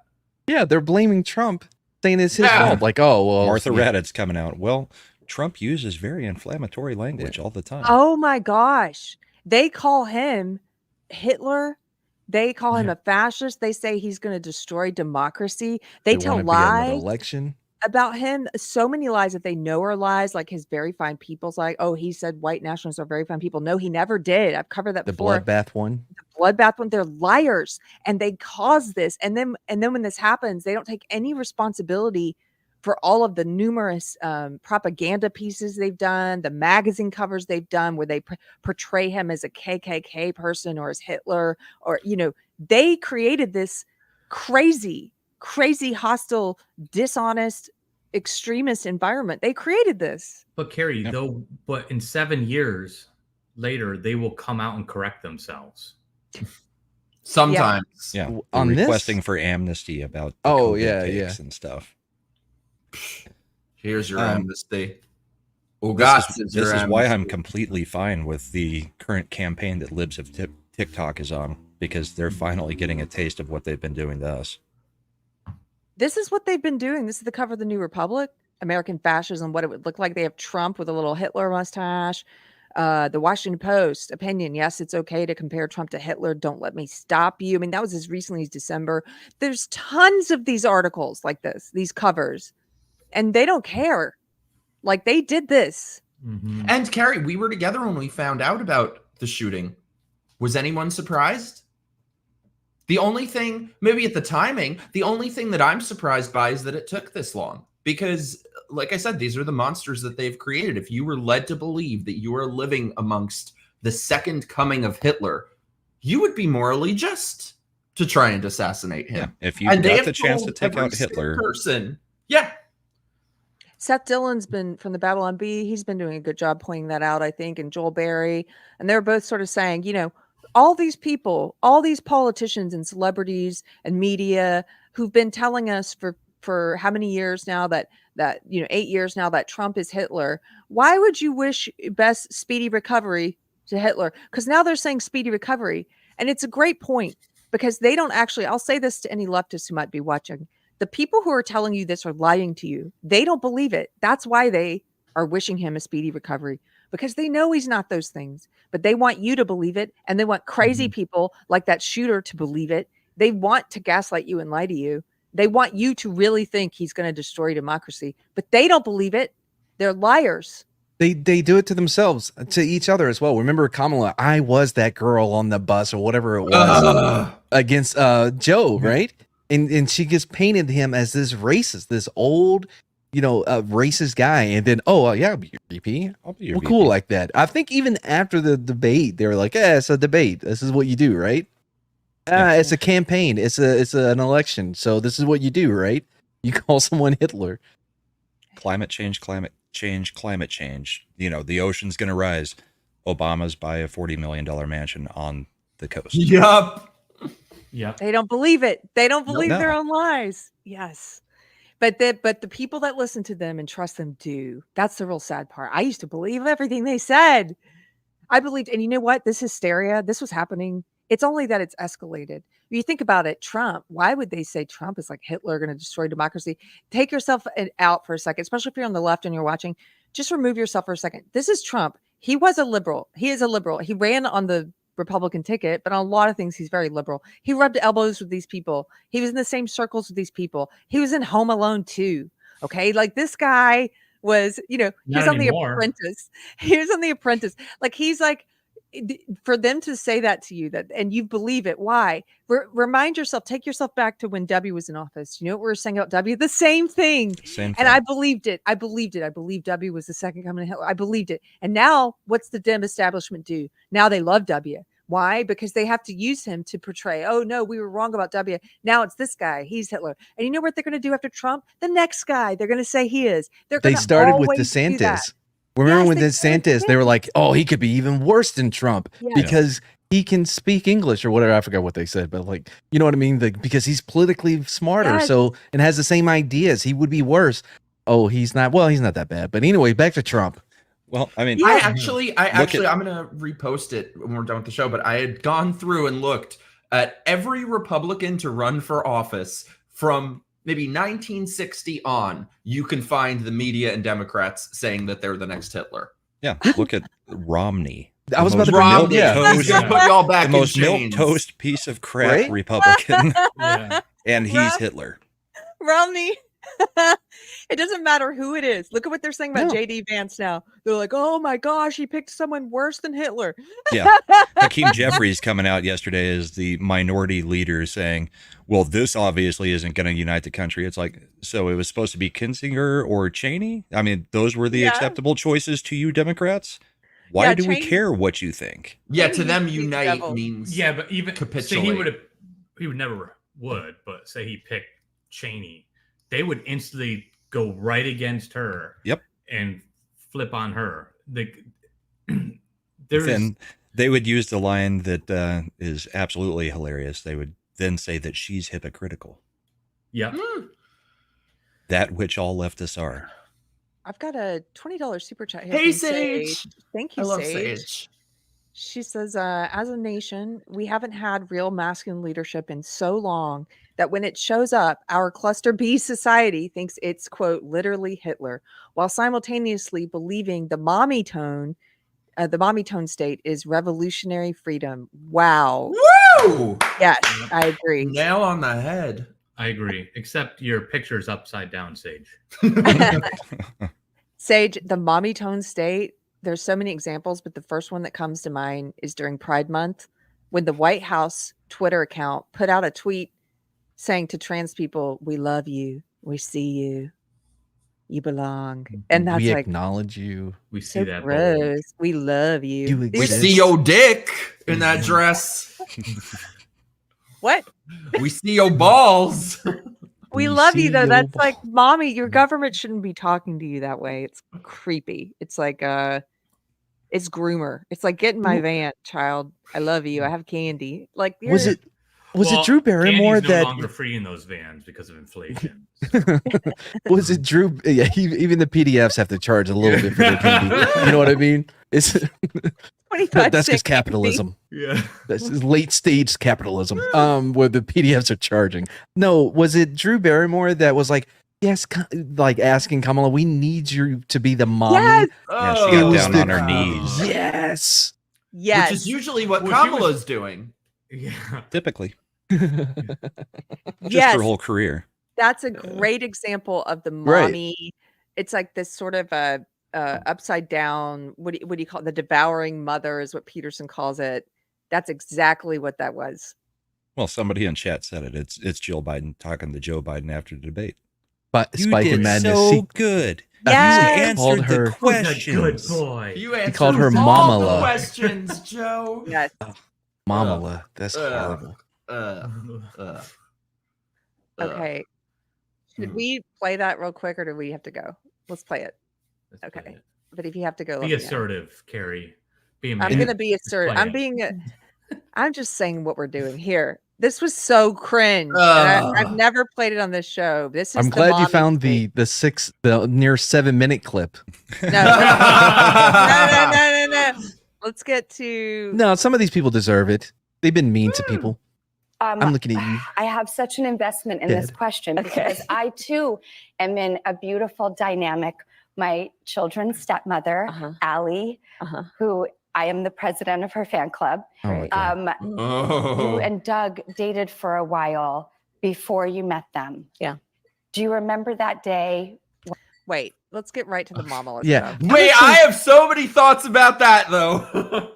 Yeah, they're blaming Trump, saying it's his fault. Like, oh, well. Martha Raddatz coming out. Well, Trump uses very inflammatory language all the time. Oh my gosh. They call him Hitler. They call him a fascist. They say he's going to destroy democracy. They tell lies election about him. So many lies that they know are lies, like his very fine people's like, oh, he said white nationalists are very fine people. No, he never did. I've covered that before. The bloodbath one. The bloodbath one. They're liars, and they cause this. And then when this happens, they don't take any responsibility for all of the numerous propaganda pieces they've done, the magazine covers they've done where they portray him as a KKK person or as Hitler, or, you know, they created this crazy, hostile, dishonest, extremist environment. They created this. But Keri, but in 7 years later, they will come out and correct themselves. Sometimes. Yeah. On requesting for amnesty about the COVID takes and stuff. Here's your amnesty. Oh gosh, this is why I'm completely fine with the current campaign that Libs of TikTok is on, because they're finally getting a taste of what they've been doing to us. This is what they've been doing. This is the cover of the New Republic, American fascism, what it would look like. They have Trump with a little Hitler mustache. The Washington Post opinion. Yes, it's okay to compare Trump to Hitler. Don't let me stop you. I mean, that was as recently as December. There's tons of these articles like this, these covers, and they don't care. Like, they did this. Mm-hmm. And Keri, we were together when we found out about the shooting. Was anyone surprised? The only thing, maybe at the timing, the only thing that I'm surprised by is that it took this long. Because, like I said, these are the monsters that they've created. If you were led to believe that you are living amongst the second coming of Hitler, you would be morally just to try and assassinate him. Yeah, if you got the chance to take out Hitler. Yeah. Seth Dillon's been from the Babylon Bee. He's been doing a good job pointing that out, I think, and Joel Berry. And they're both sort of saying, you know, all these people, all these politicians and celebrities and media who've been telling us for how many years now that 8 years now that Trump is Hitler. Why would you wish best speedy recovery to Hitler? Because now they're saying speedy recovery. And it's a great point, because they don't actually, I'll say this to any leftists who might be watching. The people who are telling you this are lying to you. They don't believe it. That's why they are wishing him a speedy recovery, because they know he's not those things, but they want you to believe it. And they want crazy people like that shooter to believe it. They want to gaslight you and lie to you. They want you to really think he's going to destroy democracy, but they don't believe it. They're liars. They do it to themselves, to each other as well. Remember Kamala, I was that girl on the bus or whatever it was against Joe, right? And she just painted him as this racist, this old, racist guy. And then, yeah, I'll be your VP. I'll be your VP. Cool like that. I think even after the debate, they were like, it's a debate. This is what you do, right? It's a campaign. It's an election. So this is what you do, right? You call someone Hitler. Climate change. You know, the ocean's going to rise. Obama's buy a $40 million mansion on the coast. Yup. Yep. They don't believe it. They don't believe No. their own lies. Yes. But the people that listen to them and trust them do. That's the real sad part. I used to believe everything they said. I believed, and you know what? This hysteria, this was happening. It's only that it's escalated. If you think about it, Trump, why would they say Trump is like Hitler going to destroy democracy? Take yourself out for a second, especially if you're on the left and you're watching. Just remove yourself for a second. This is Trump. He was a liberal. He is a liberal. He ran on the Republican ticket, but on a lot of things, he's very liberal. He rubbed elbows with these people. He was in the same circles with these people. He was in Home Alone too. Okay. Like this guy was, you know, he was on The Apprentice. He was on The Apprentice. Like he's like, for them to say that to you, that and you believe it. Why? Remind yourself, take yourself back to when W was in office. You know what we were saying about W? The same thing. And I believed it. I believed W was the second coming of Hitler. I believed it. And now what's the Dem establishment do? Now they love W. Why? Because they have to use him to portray, oh no, we were wrong about W. Now it's this guy. He's Hitler. And you know what they're going to do after Trump? The next guy. They're going to say he is. They started with DeSantis. Remember when DeSantis, they were like, oh, he could be even worse than Trump because he can speak English or whatever. I forgot what they said, but like, you know what I mean? Because he's politically smarter. So, and has the same ideas. He would be worse. Oh, he's not. Well, he's not that bad. But anyway, back to Trump. Well, I mean, I'm going to repost it when we're done with the show, but I had gone through and looked at every Republican to run for office from maybe 1960 on. You can find the media and Democrats saying that they're the next Hitler. Yeah, look at Romney. I was about to bring put y'all back the most in chains. milquetoast piece of crap Republican, and he's Hitler. Romney. It doesn't matter who it is. Look at what they're saying about JD Vance now. They're like, oh my gosh, he picked someone worse than Hitler. Yeah. Hakeem Jeffries coming out yesterday as the minority leader saying, well, this obviously isn't going to unite the country. It's like, so it was supposed to be Kinzinger or Cheney? I mean, those were the acceptable choices to you Democrats? Why do we care what you think? Yeah, to them, unite means but even capitulate. Say he would never would, but say he picked Cheney, they would instantly go right against her. Yep. And flip on her. Then they would use the line that is absolutely hilarious. They would then say that she's hypocritical. Yep. That which all leftists are. I've got a $20 super chat here. Hey, from Sage. Thank you, I love Sage. Sage. She says, as a nation, we haven't had real masculine leadership in so long that when it shows up, our cluster B society thinks it's, quote, literally Hitler, while simultaneously believing the mommy tone state is revolutionary freedom. Wow. Woo! Yes, I agree. Nail on the head. I agree. Except your picture's upside down, Sage. Sage, the mommy tone state, there's so many examples, but the first one that comes to mind is during Pride Month when the White House Twitter account put out a tweet saying to trans people, we love you, we see you, you belong. And that's we like, acknowledge you. We see that. Gross. We love you. We see your dick in that dress. What? We see your balls. We love you though. That's like, mommy, your government shouldn't be talking to you that way. It's creepy. It's like it's groomer. It's like, get in my van, child. I love you. I have candy. Like, was it Drew Barrymore that no longer free in those vans because of inflation? Was it Drew? Yeah, even the PDFs have to charge a little bit for their candy. You know what I mean? It's that's just capitalism. Yeah, that's late stage capitalism. Where the PDFs are charging. No, was it Drew Barrymore that was like, yes, like asking Kamala, we need you to be the mommy? Yes. Yeah, she got down on her knees. Yes. Yes. Which is usually what Kamala's doing. Yeah. Typically. Yes. Her whole career. That's a great example of the mommy. Right. It's like this sort of upside down. What do you call it? The devouring mother is what Peterson calls it. That's exactly what that was. Well, somebody in chat said it. It's Jill Biden talking to Joe Biden after the debate. But you Spike did and Madness. So good. Yes. You answered the questions. Good boy. You answered called her all Mamala. the questions, Joe. Yes. Mamala. That's horrible. Okay. Should we play that real quick, or do we have to go? Let's play it. Okay. But if you have to go, Be assertive, Keri. Be a man. I'm gonna be assertive. I'm just saying what we're doing here. This was so cringe. And I've never played it on this show. This is I'm glad you found the near 7-minute clip. No. Let's get to No, some of these people deserve it. They've been mean to people. I'm looking at you. I have such an investment in this question because I too am in a beautiful dynamic. My children's stepmother, Allie, who I am the president of her fan club. You and Doug dated for a while before you met them. Yeah. Do you remember that day? Wait, let's get right to the mama. Yeah. Wait, I have so many thoughts about that though.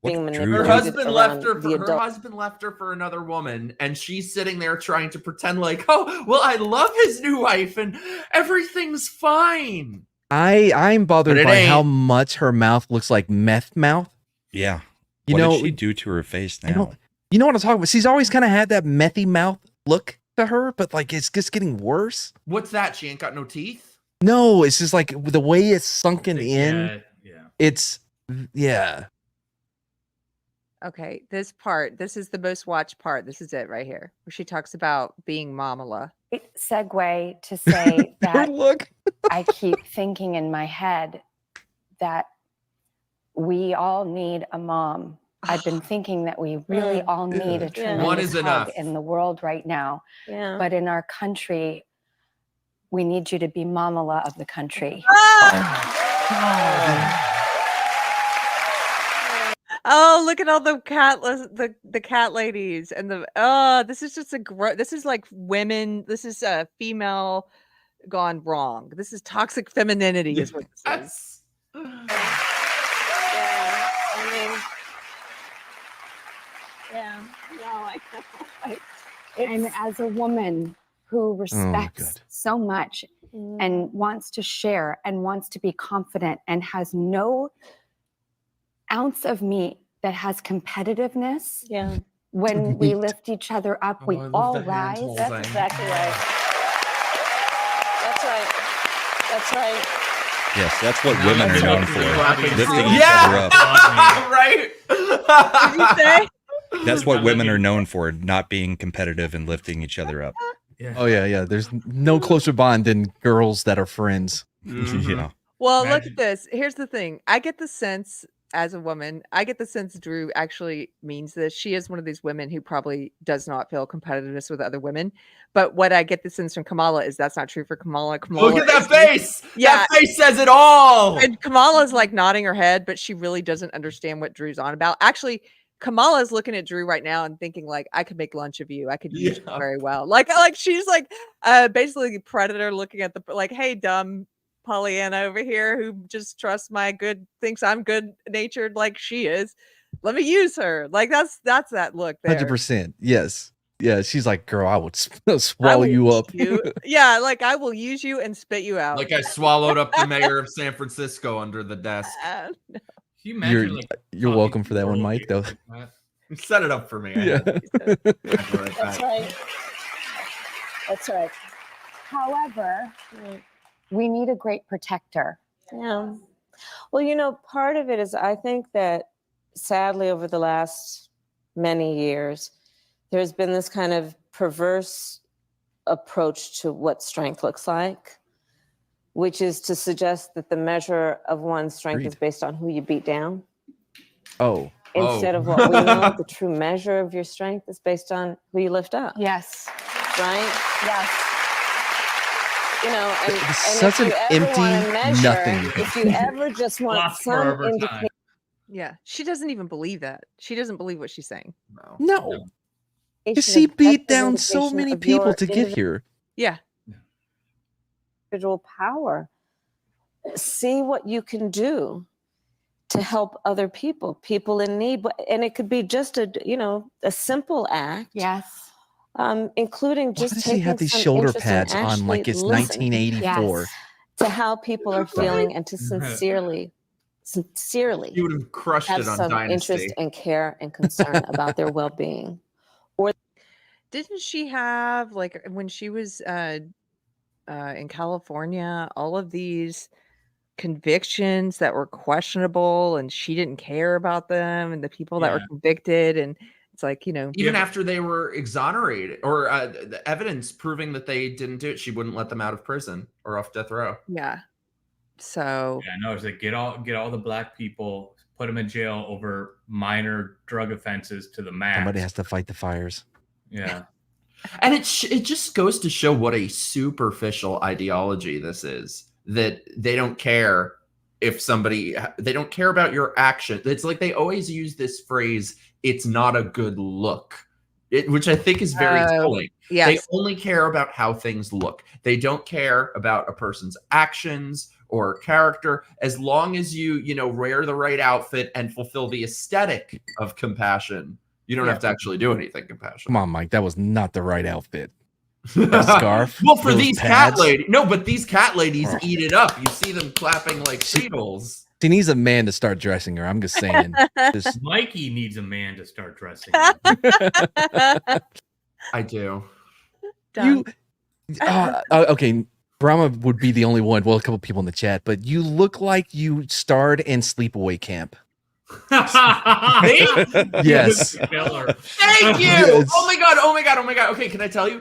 Her husband left her. Her husband left her for another woman, and she's sitting there trying to pretend like, oh, well, I love his new wife, and everything's fine. I'm bothered by how much her mouth looks like meth mouth. Yeah. You What know, did she do to her face now? You know what I'm talking about? She's always kind of had that methy mouth look to her, but like it's just getting worse. What's that? She ain't got no teeth? No, it's just like the way it's sunken in. It's Okay, this is the most watched part. This is it right here, where she talks about being Mamala. Segue to say that I keep thinking in my head that we all need a mom. I've been thinking that we really all need a tremendous hug in the world right now. Yeah. But in our country, we need you to be Mamala of the country. Oh, look at all the cat ladies and this is just this is like women. This is a female gone wrong. This is toxic femininity is what this is. And as a woman who respects so much and wants to share and wants to be confident and has no ounce of me that has competitiveness. Yeah. When we lift each other up, we all rise. That's exactly right. That's right. That's right. Yes, that's what women are known for. Lifting each other up. Right? Did you say? That's what women are known for, not being competitive and lifting each other up. Oh yeah. There's no closer bond than girls that are friends. Yeah. Well, look at this. Here's the thing. I get the sense as a woman, Drew actually means this. She is one of these women who probably does not feel competitiveness with other women. But what I get the sense from Kamala is that's not true for Kamala. Look at that face. Yeah. That face says it all. And Kamala's like nodding her head, but she really doesn't understand what Drew's on about. Actually, Kamala's looking at Drew right now and thinking like, I could make lunch of you. I could use you very well. Like she's like basically Predator looking at hey, dumb Pollyanna over here who just trusts thinks I'm good natured like she is. Let me use her. Like that's that look there. 100%. Yes. Yeah. She's like, girl, I would swallow you up. Yeah. Like I will use you and spit you out. Like I swallowed up the mayor of San Francisco under the desk. No. You're welcome for that one, Mike, though. Set it up for me. Yeah. That's right. That's right. However, we need a great protector. Yeah. Well, part of it is I think that sadly over the last many years, there's been this kind of perverse approach to what strength looks like, which is to suggest that the measure of one's strength is based on who you beat down. Instead of what we know, the true measure of your strength is based on who you lift up. Yes. Right? Yes. And such an empty nothing. If you ever just want some indication. Yeah. She doesn't even believe that. She doesn't believe what she's saying. No. Because she beat down so many people to get here. Yeah. Individual power. See what you can do to help other people in need. And it could be just a simple act. Yes. Including just Why does he have these shoulder pads on like it's 1984? To how people are feeling and to sincerely sincerely You would have crushed have it on some Dynasty. interest and care and concern about their well-being. Or didn't she have, like, when she was in California, all of these convictions that were questionable, and she didn't care about them, and the people that were Yeah. convicted, and it's like, Even after they were exonerated, or the evidence proving that they didn't do it, she wouldn't let them out of prison or off death row. Yeah. So Yeah, no, it's like get all the black people, put them in jail over minor drug offenses to the max. Somebody has to fight the fires. Yeah. And it just goes to show what a superficial ideology this is, that they don't care if they don't care about your action. It's like they always use this phrase, it's not a good look, which I think is very telling. yes. They only care about how things look. They don't care about a person's actions or character, as long as you wear the right outfit and fulfill the aesthetic of compassion. You don't have to actually do anything compassionate. Come on, Mike. That was not the right outfit. That scarf. Well, for those these pads. cat ladies, no, but these cat ladies Oh. eat it up. You see them clapping like beetles. She needs a man to start dressing her. I'm just saying. Just- Mikey needs a man to start dressing. I do. Okay. Brahma would be the only one. Well, a couple people in the chat, but you look like you starred in Sleepaway Camp. Yes. Thank you. Yes. Oh my god. Okay, can I tell you?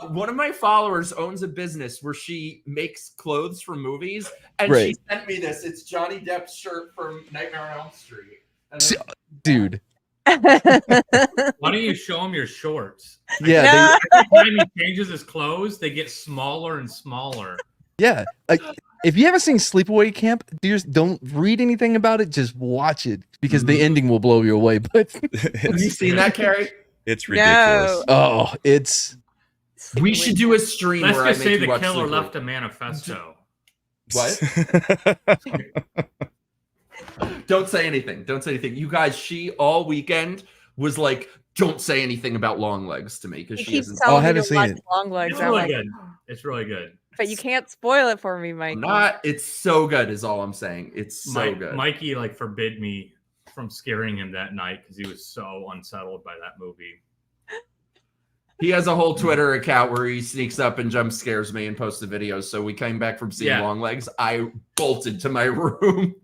One of my followers owns a business where she makes clothes for movies, and she Right. sent me this. It's Johnny Depp's shirt from Nightmare on Elm Street. And Dude. Why don't you show him your shorts? Yeah. Every time he changes his clothes, they get smaller and smaller. Yeah. Like, if you haven't seen Sleepaway Camp, don't read anything about it. Just watch it because the ending will blow you away. But have you seen that, Carrie? It's ridiculous. Oh, it's. We should do a stream Let's where just I say make the you watch killer Sleepaway. left a manifesto. What? Don't say anything. Don't say anything. You guys, she all weekend was like, don't say anything about long legs to me because she keeps isn't. telling me to watch Long Legs. It's I'm really like, good. It's really good. but you can't spoil it for me, Mike. It's so good is all I'm saying. It's so good. Mikey forbid me from scaring him that night because he was so unsettled by that movie. He has a whole Twitter account where he sneaks up and jump scares me and posts the videos. So we came back from seeing Long Legs. I bolted to my room.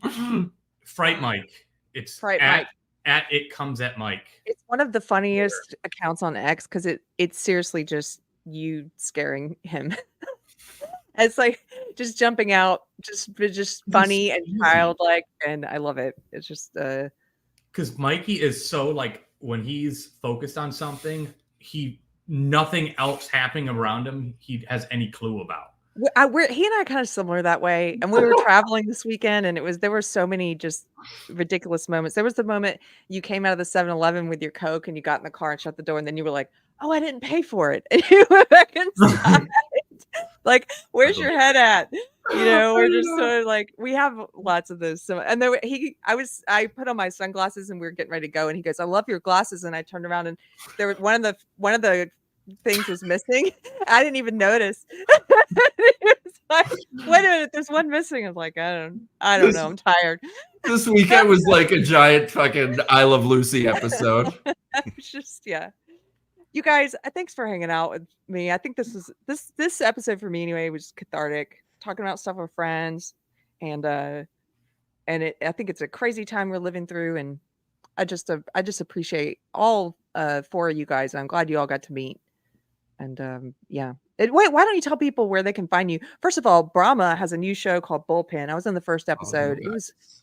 Fright Mike. It's Fright at, Mike. At it comes at Mike. It's one of the funniest accounts on X because it's seriously just you scaring him. It's like just jumping out, just funny and childlike, and I love it. It's just because Mikey is so like when he's focused on something, nothing else happening around him he has any clue about. he and I kind of similar that way. And we were traveling this weekend, and there were so many just ridiculous moments. There was the moment you came out of the 7-Eleven with your Coke, and you got in the car and shut the door, and then you were like, "Oh, I didn't pay for it," and you went back inside. Like, where's your head at? We're just sort of like, we have lots of those. So, and there, I put on my sunglasses, and we were getting ready to go, and he goes, "I love your glasses," and I turned around, and there was one of the things was missing. I didn't even notice. It was like, wait a minute, there's one missing. I'm like, I don't know. I'm tired. This weekend was like a giant fucking I Love Lucy episode. It's just, yeah. You guys, thanks for hanging out with me. I think this episode for me anyway was cathartic, talking about stuff with friends, and I think it's a crazy time we're living through, and I just appreciate all 4 of you guys. I'm glad you all got to meet, and yeah. Wait, why don't you tell people where they can find you? First of all, Brahma has a new show called Bullpen. I was in the first episode.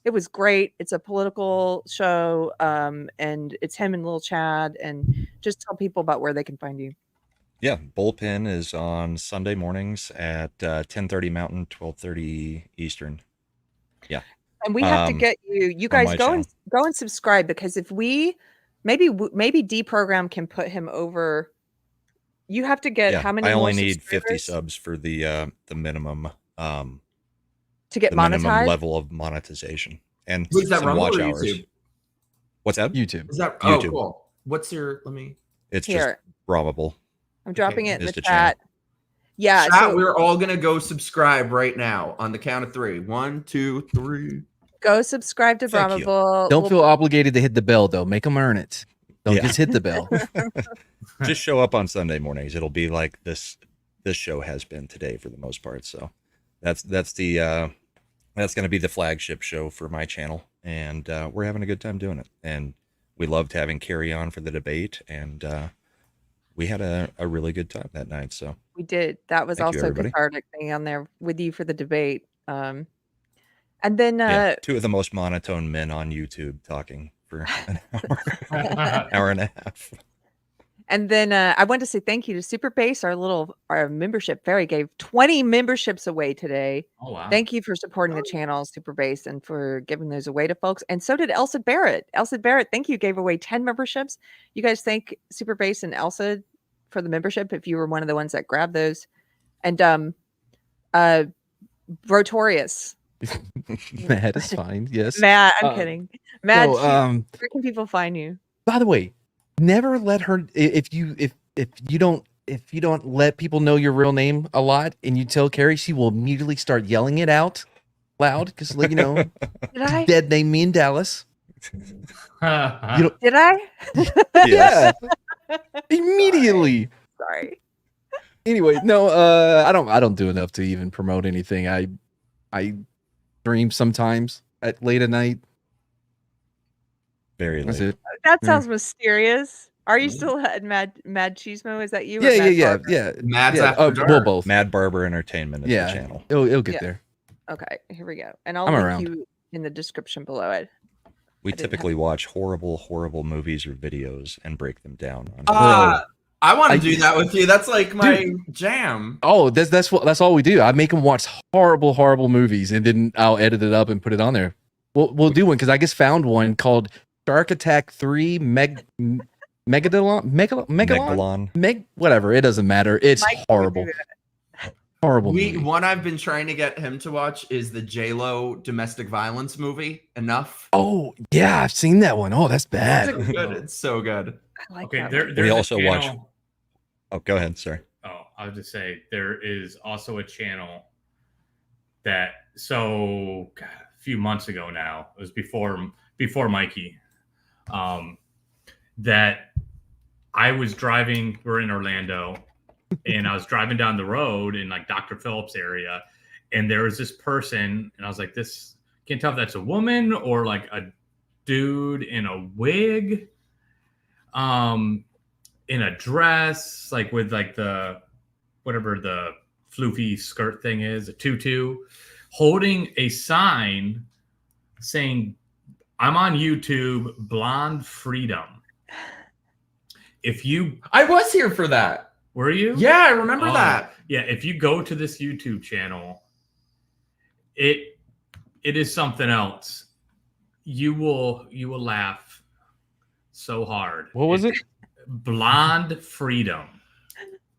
It was great. It's a political show, and it's him and Lil Chad. And just tell people about where they can find you. Yeah, Bullpen is on Sunday mornings at 10:30 Mountain, 12:30 Eastern. Yeah, and we have to get you guys go and subscribe, because if we maybe Deprogrammed can put him over. You have to get how many? I only need 50 subs for the minimum to get the monetized minimum level of monetization and Is that some watch hours. YouTube? What's that? YouTube. Is that YouTube. Cool. What's your? Let me. It's Here. just probable. I'm dropping it in Is the the chat. channel. Yeah, Chat, so we're all gonna go subscribe right now on the count of 3. 1, 2, 3. Go subscribe to Thank you. Brahmable. Don't feel obligated to hit the bell though. Make them earn it. Don't Yeah. just hit the bell. Just show up on Sunday mornings. It'll be like this show has been today for the most part. So that's going to be the flagship show for my channel, and we're having a good time doing it. And we loved having Keri on for the debate, and we had a really good time that night. So We did. That was Thank you, also everybody. cathartic being on there with you for the debate. And then yeah, two of the most monotone men on YouTube talking for an hour and a half. And then I want to say thank you to Super Base, our membership fairy gave 20 memberships away today. Oh, wow. Thank you for supporting the channel, Super Base, and for giving those away to folks. And so did Elsa Barrett. Elsa Barrett, thank you, gave away 10 memberships. You guys thank Super Base and Elsa for the membership if you were one of the ones that grabbed those. And Brotorius. Matt is fine. Yes. Matt, I'm kidding. Matt, no, where can people find you? By the way, never let her if you don't let people know your real name a lot and you tell Keri, she will immediately start yelling it out loud because you know Did I? dead name me in Dallas. Did I? Yeah. Immediately. Sorry. Anyway, no, I don't do enough to even promote anything. I dream sometimes at late at night. Very That's late. it. That sounds mysterious. Are you still at Mad Chismo? Is that you? or Yeah, Mad yeah, Barber? yeah. Matt's yeah. After Dark. Well, both. Mad Barber Entertainment is Yeah, the channel. It'll get Yeah. there. Okay, here we go. And I'll I'm link around. you in the description below it. We I didn't typically watch horrible movies or videos and break them down. I want I- to do that with you. That's like my Dude. jam. Oh, that's all we do. I make them watch horrible movies, and then I'll edit it up and put it on there. We'll do one because I just found one called Shark Attack 3 Megalon, whatever. It doesn't matter. It's Mike, horrible. Horrible movie. One I've been trying to get him to watch is the J-Lo domestic violence movie. Enough. Oh yeah, I've seen that one. Oh, that's It's bad. good. It's so good. I like Okay, that there, one. there's We a also watch. channel- Oh, go ahead. Sorry. Oh, I would just say there is also a channel that a few months ago now, it was before Mikey, that I was driving, we're in Orlando, and I was driving down the road in like Dr. Phillips area, and there was this person, and I was like, can't tell if that's a woman or like a dude in a wig, in a dress, like with like whatever the floofy skirt thing is, a tutu, holding a sign saying, "I'm on YouTube, Blonde Freedom." I was here for that. Were you? Yeah, I remember Oh, that. Yeah, if you go to this YouTube channel, it is something else. You will laugh so hard. What was it? Blonde Freedom.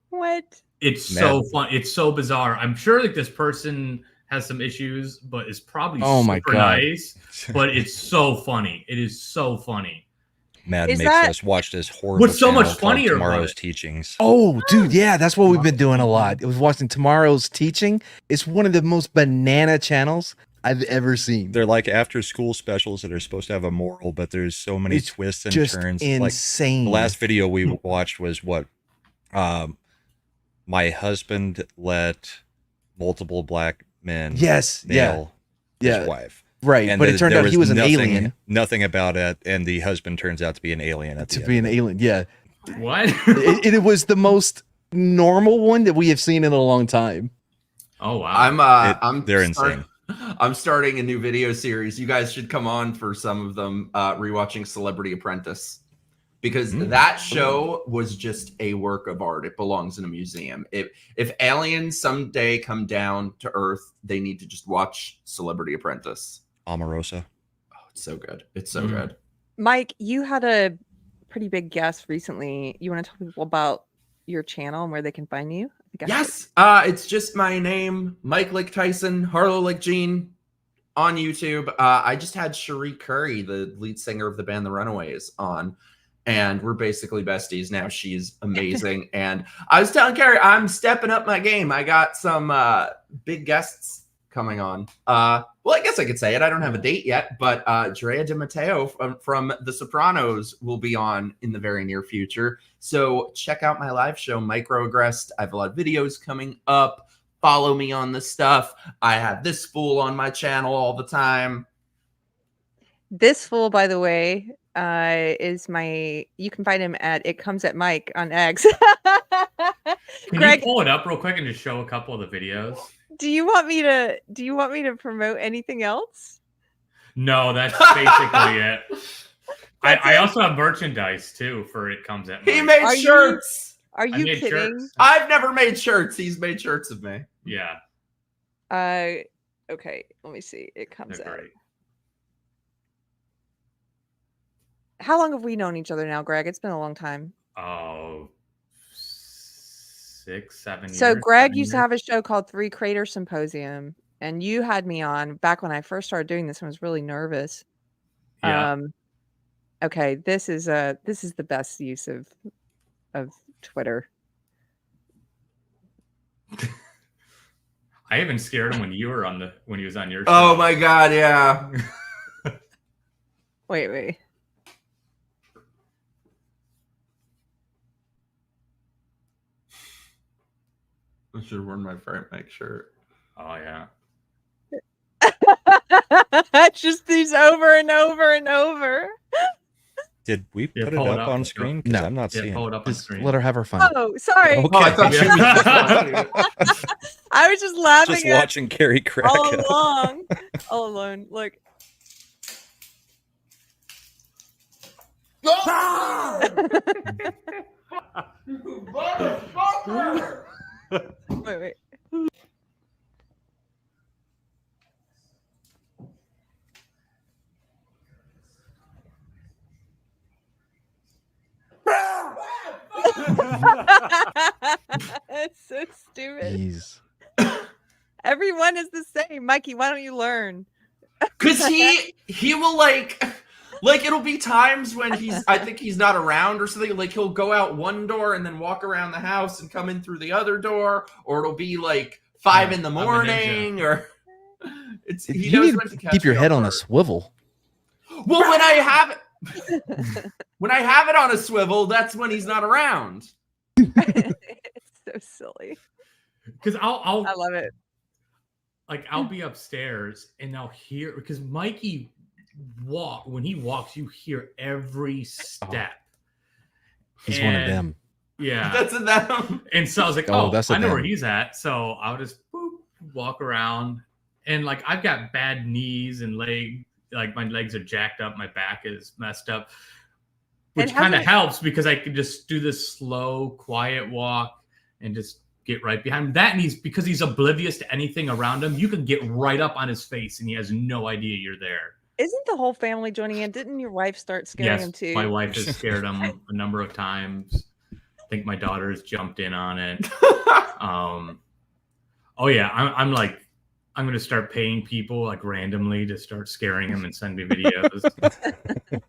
What? It's so fun. It's so bizarre. I'm sure like this person has some issues, but it's probably Oh my super God. nice. But it's so funny. It is so funny. Mad Is makes that- us watch this horrible. What's so much channel called funnier about Tomorrow's it? Teachings. Oh, dude, yeah, that's what we've been doing a lot. It was watching Tomorrow's Teaching. It's one of the most banana channels I've ever seen. They're like after school specials that are supposed to have a moral, but there's so many It's twists and just turns. insane. Like the last video we watched was what my husband let multiple black men Yes, yeah, nail yeah. his wife. Right, but it turned there out he was an nothing- alien. Nothing about it, and the husband turns out to be an alien at the To end. be an alien, yeah. What? It was the most normal one that we have seen in a long time. Oh wow. They're insane. I'm starting a new video series. You guys should come on for some of them, rewatching Celebrity Apprentice. Because that show was just a work of art. It belongs in a museum. If aliens someday come down to Earth, they need to just watch Celebrity Apprentice. Omarosa. Oh, it's so good. It's so good. Mike, you had a pretty big guest recently. You want to tell people about your channel and where they can find you? I think I heard. Yes. It's just my name, Mike like Tyson, Harlow like Gene, on YouTube. I just had Cherie Curry, the lead singer of the band The Runaways, on. And we're basically besties now. She's amazing. And I was telling Keri, I'm stepping up my game. I got some big guests coming on. Well, I guess I could say it. I don't have a date yet, but Drea De Matteo from The Sopranos will be on in the very near future. So check out my live show, Microaggressed. I have a lot of videos coming up. Follow me on this stuff. I have this fool on my channel all the time. This fool, by the way, is you can find him at It Comes at Mike on X. Can Greg, you pull it up real quick and just show a couple of the videos? do you want me to promote anything else? No, that's basically it. I also have merchandise too for It Comes at Mike. He made shirts. Are you kidding? Shirts. I've never made shirts. He's made shirts of me. Yeah. Okay, let me see. It comes They're out. great. How long have we known each other now, Greg? It's been a long time. Oh, 6, 7 years. So Greg 7 used to years. have a show called Three Creator Symposium, and you had me on back when I first started doing this and was really nervous. Yeah. Okay, this is the best use of Twitter. I even scared him when he was on your show. Oh my god, yeah. Wait. I should have worn my Fright Mike shirt. Oh yeah. Just these over and over and over. Did we Yeah, put it pull it up up. on screen? No. Because I'm not Yeah, seeing pull it. it up on Just screen. let her have her fun. Oh, sorry. Okay. Oh, I thought she was I was just laughing Just at watching Keri crack all up. along. All alone. Look. Wait. It's so stupid. Jeez. Everyone is the same. Mikey, why don't you learn? Cause he will like it'll be times when I think he's not around or something. Like he'll go out one door and then walk around the house and come in through the other door, or it'll be like 5 in the morning, or he You knows need when to to catch keep your me head off on a guard. swivel. Well, when I have it on a swivel, that's when he's not around. It's so silly. Because I love it. Like I'll be upstairs and I'll hear, because Mikey when he walks, you hear every step. He's one of them. Yeah. That's a them. And so I was like, Oh, oh, that's a I know where them. he's at. So I'll just walk around. And like I've got bad knees and like my legs are jacked up, my back is messed up. Which kind of helps because I can just do this slow, quiet walk and just get right behind him. That, and because he's oblivious to anything around him, you can get right up on his face and he has no idea you're there. Isn't the whole family joining in? Didn't your wife start scaring him too? My wife has scared him a number of times. I think my daughter has jumped in on it. Oh yeah, I'm like, I'm going to start paying people like randomly to start scaring him and send me videos.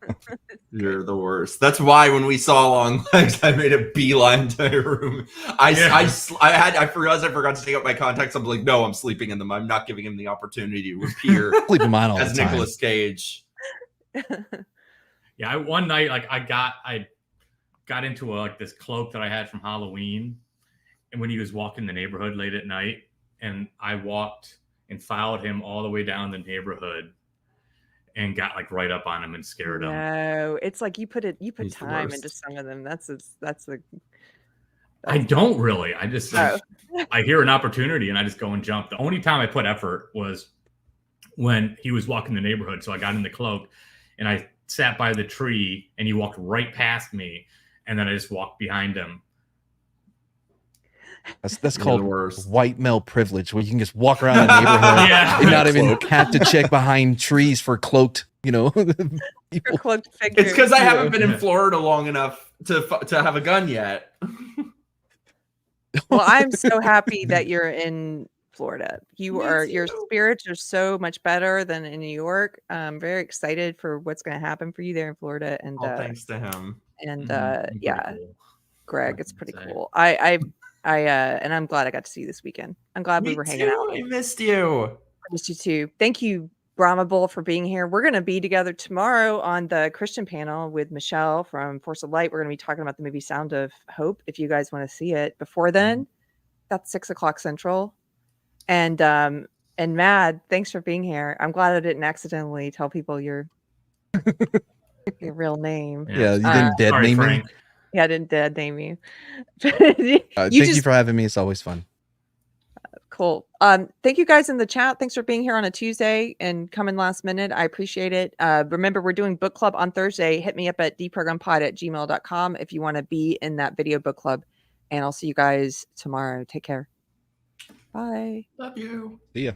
You're the worst. That's why when we saw Long Legs, I made a beeline to your room. I forgot to take out my contacts. I'm like, no, I'm sleeping in them. I'm not giving him the opportunity to appear Sleep in mine all as the time. Nicolas Cage. Yeah, one night, like I got into like this cloak that I had from Halloween, and when he was walking the neighborhood late at night, and I walked and followed him all the way down the neighborhood and got like right up on him and scared him. No, it's like you put He's the time worst. into some of them. I don't really. I just Oh. I hear an opportunity and I just go and jump. The only time I put effort was when he was walking the neighborhood. So I got in the cloak and I sat by the tree and he walked right past me, and then I just walked behind him. That's You're called the worst. white male privilege, where you can just walk around the neighborhood Yeah. and not even have to check behind trees for cloaked, people. Your cloaked figure. It's because I haven't been in Florida long enough to have a gun yet. Well, I'm so happy that you're in Florida. Your spirits are so much better than in New York. I'm very excited for what's going to happen for you there in Florida. And All thanks to him. and Pretty yeah, cool. Greg, it's pretty Say. cool. And I'm glad I got to see you this weekend. I'm glad we Me were hanging too. out. I missed you. Miss you too. Thank you, Brahma Bull, for being here. We're going to be together tomorrow on the Christian panel with Michelle from Force of Light. We're going to be talking about the movie Sound of Hope. If you guys want to see it before then, that's 6:00 Central. And Mad, thanks for being here. I'm glad I didn't accidentally tell people your real name. Yeah, you didn't dead name me. Yeah, I didn't dead name you. Thank you for having me. It's always fun. Cool. Thank you guys in the chat. Thanks for being here on a Tuesday and coming last minute. I appreciate it. Remember, we're doing book club on Thursday. Hit me up at deprogrammedpod@gmail.com if you want to be in that video book club. And I'll see you guys tomorrow. Take care. Bye. Love you. See ya.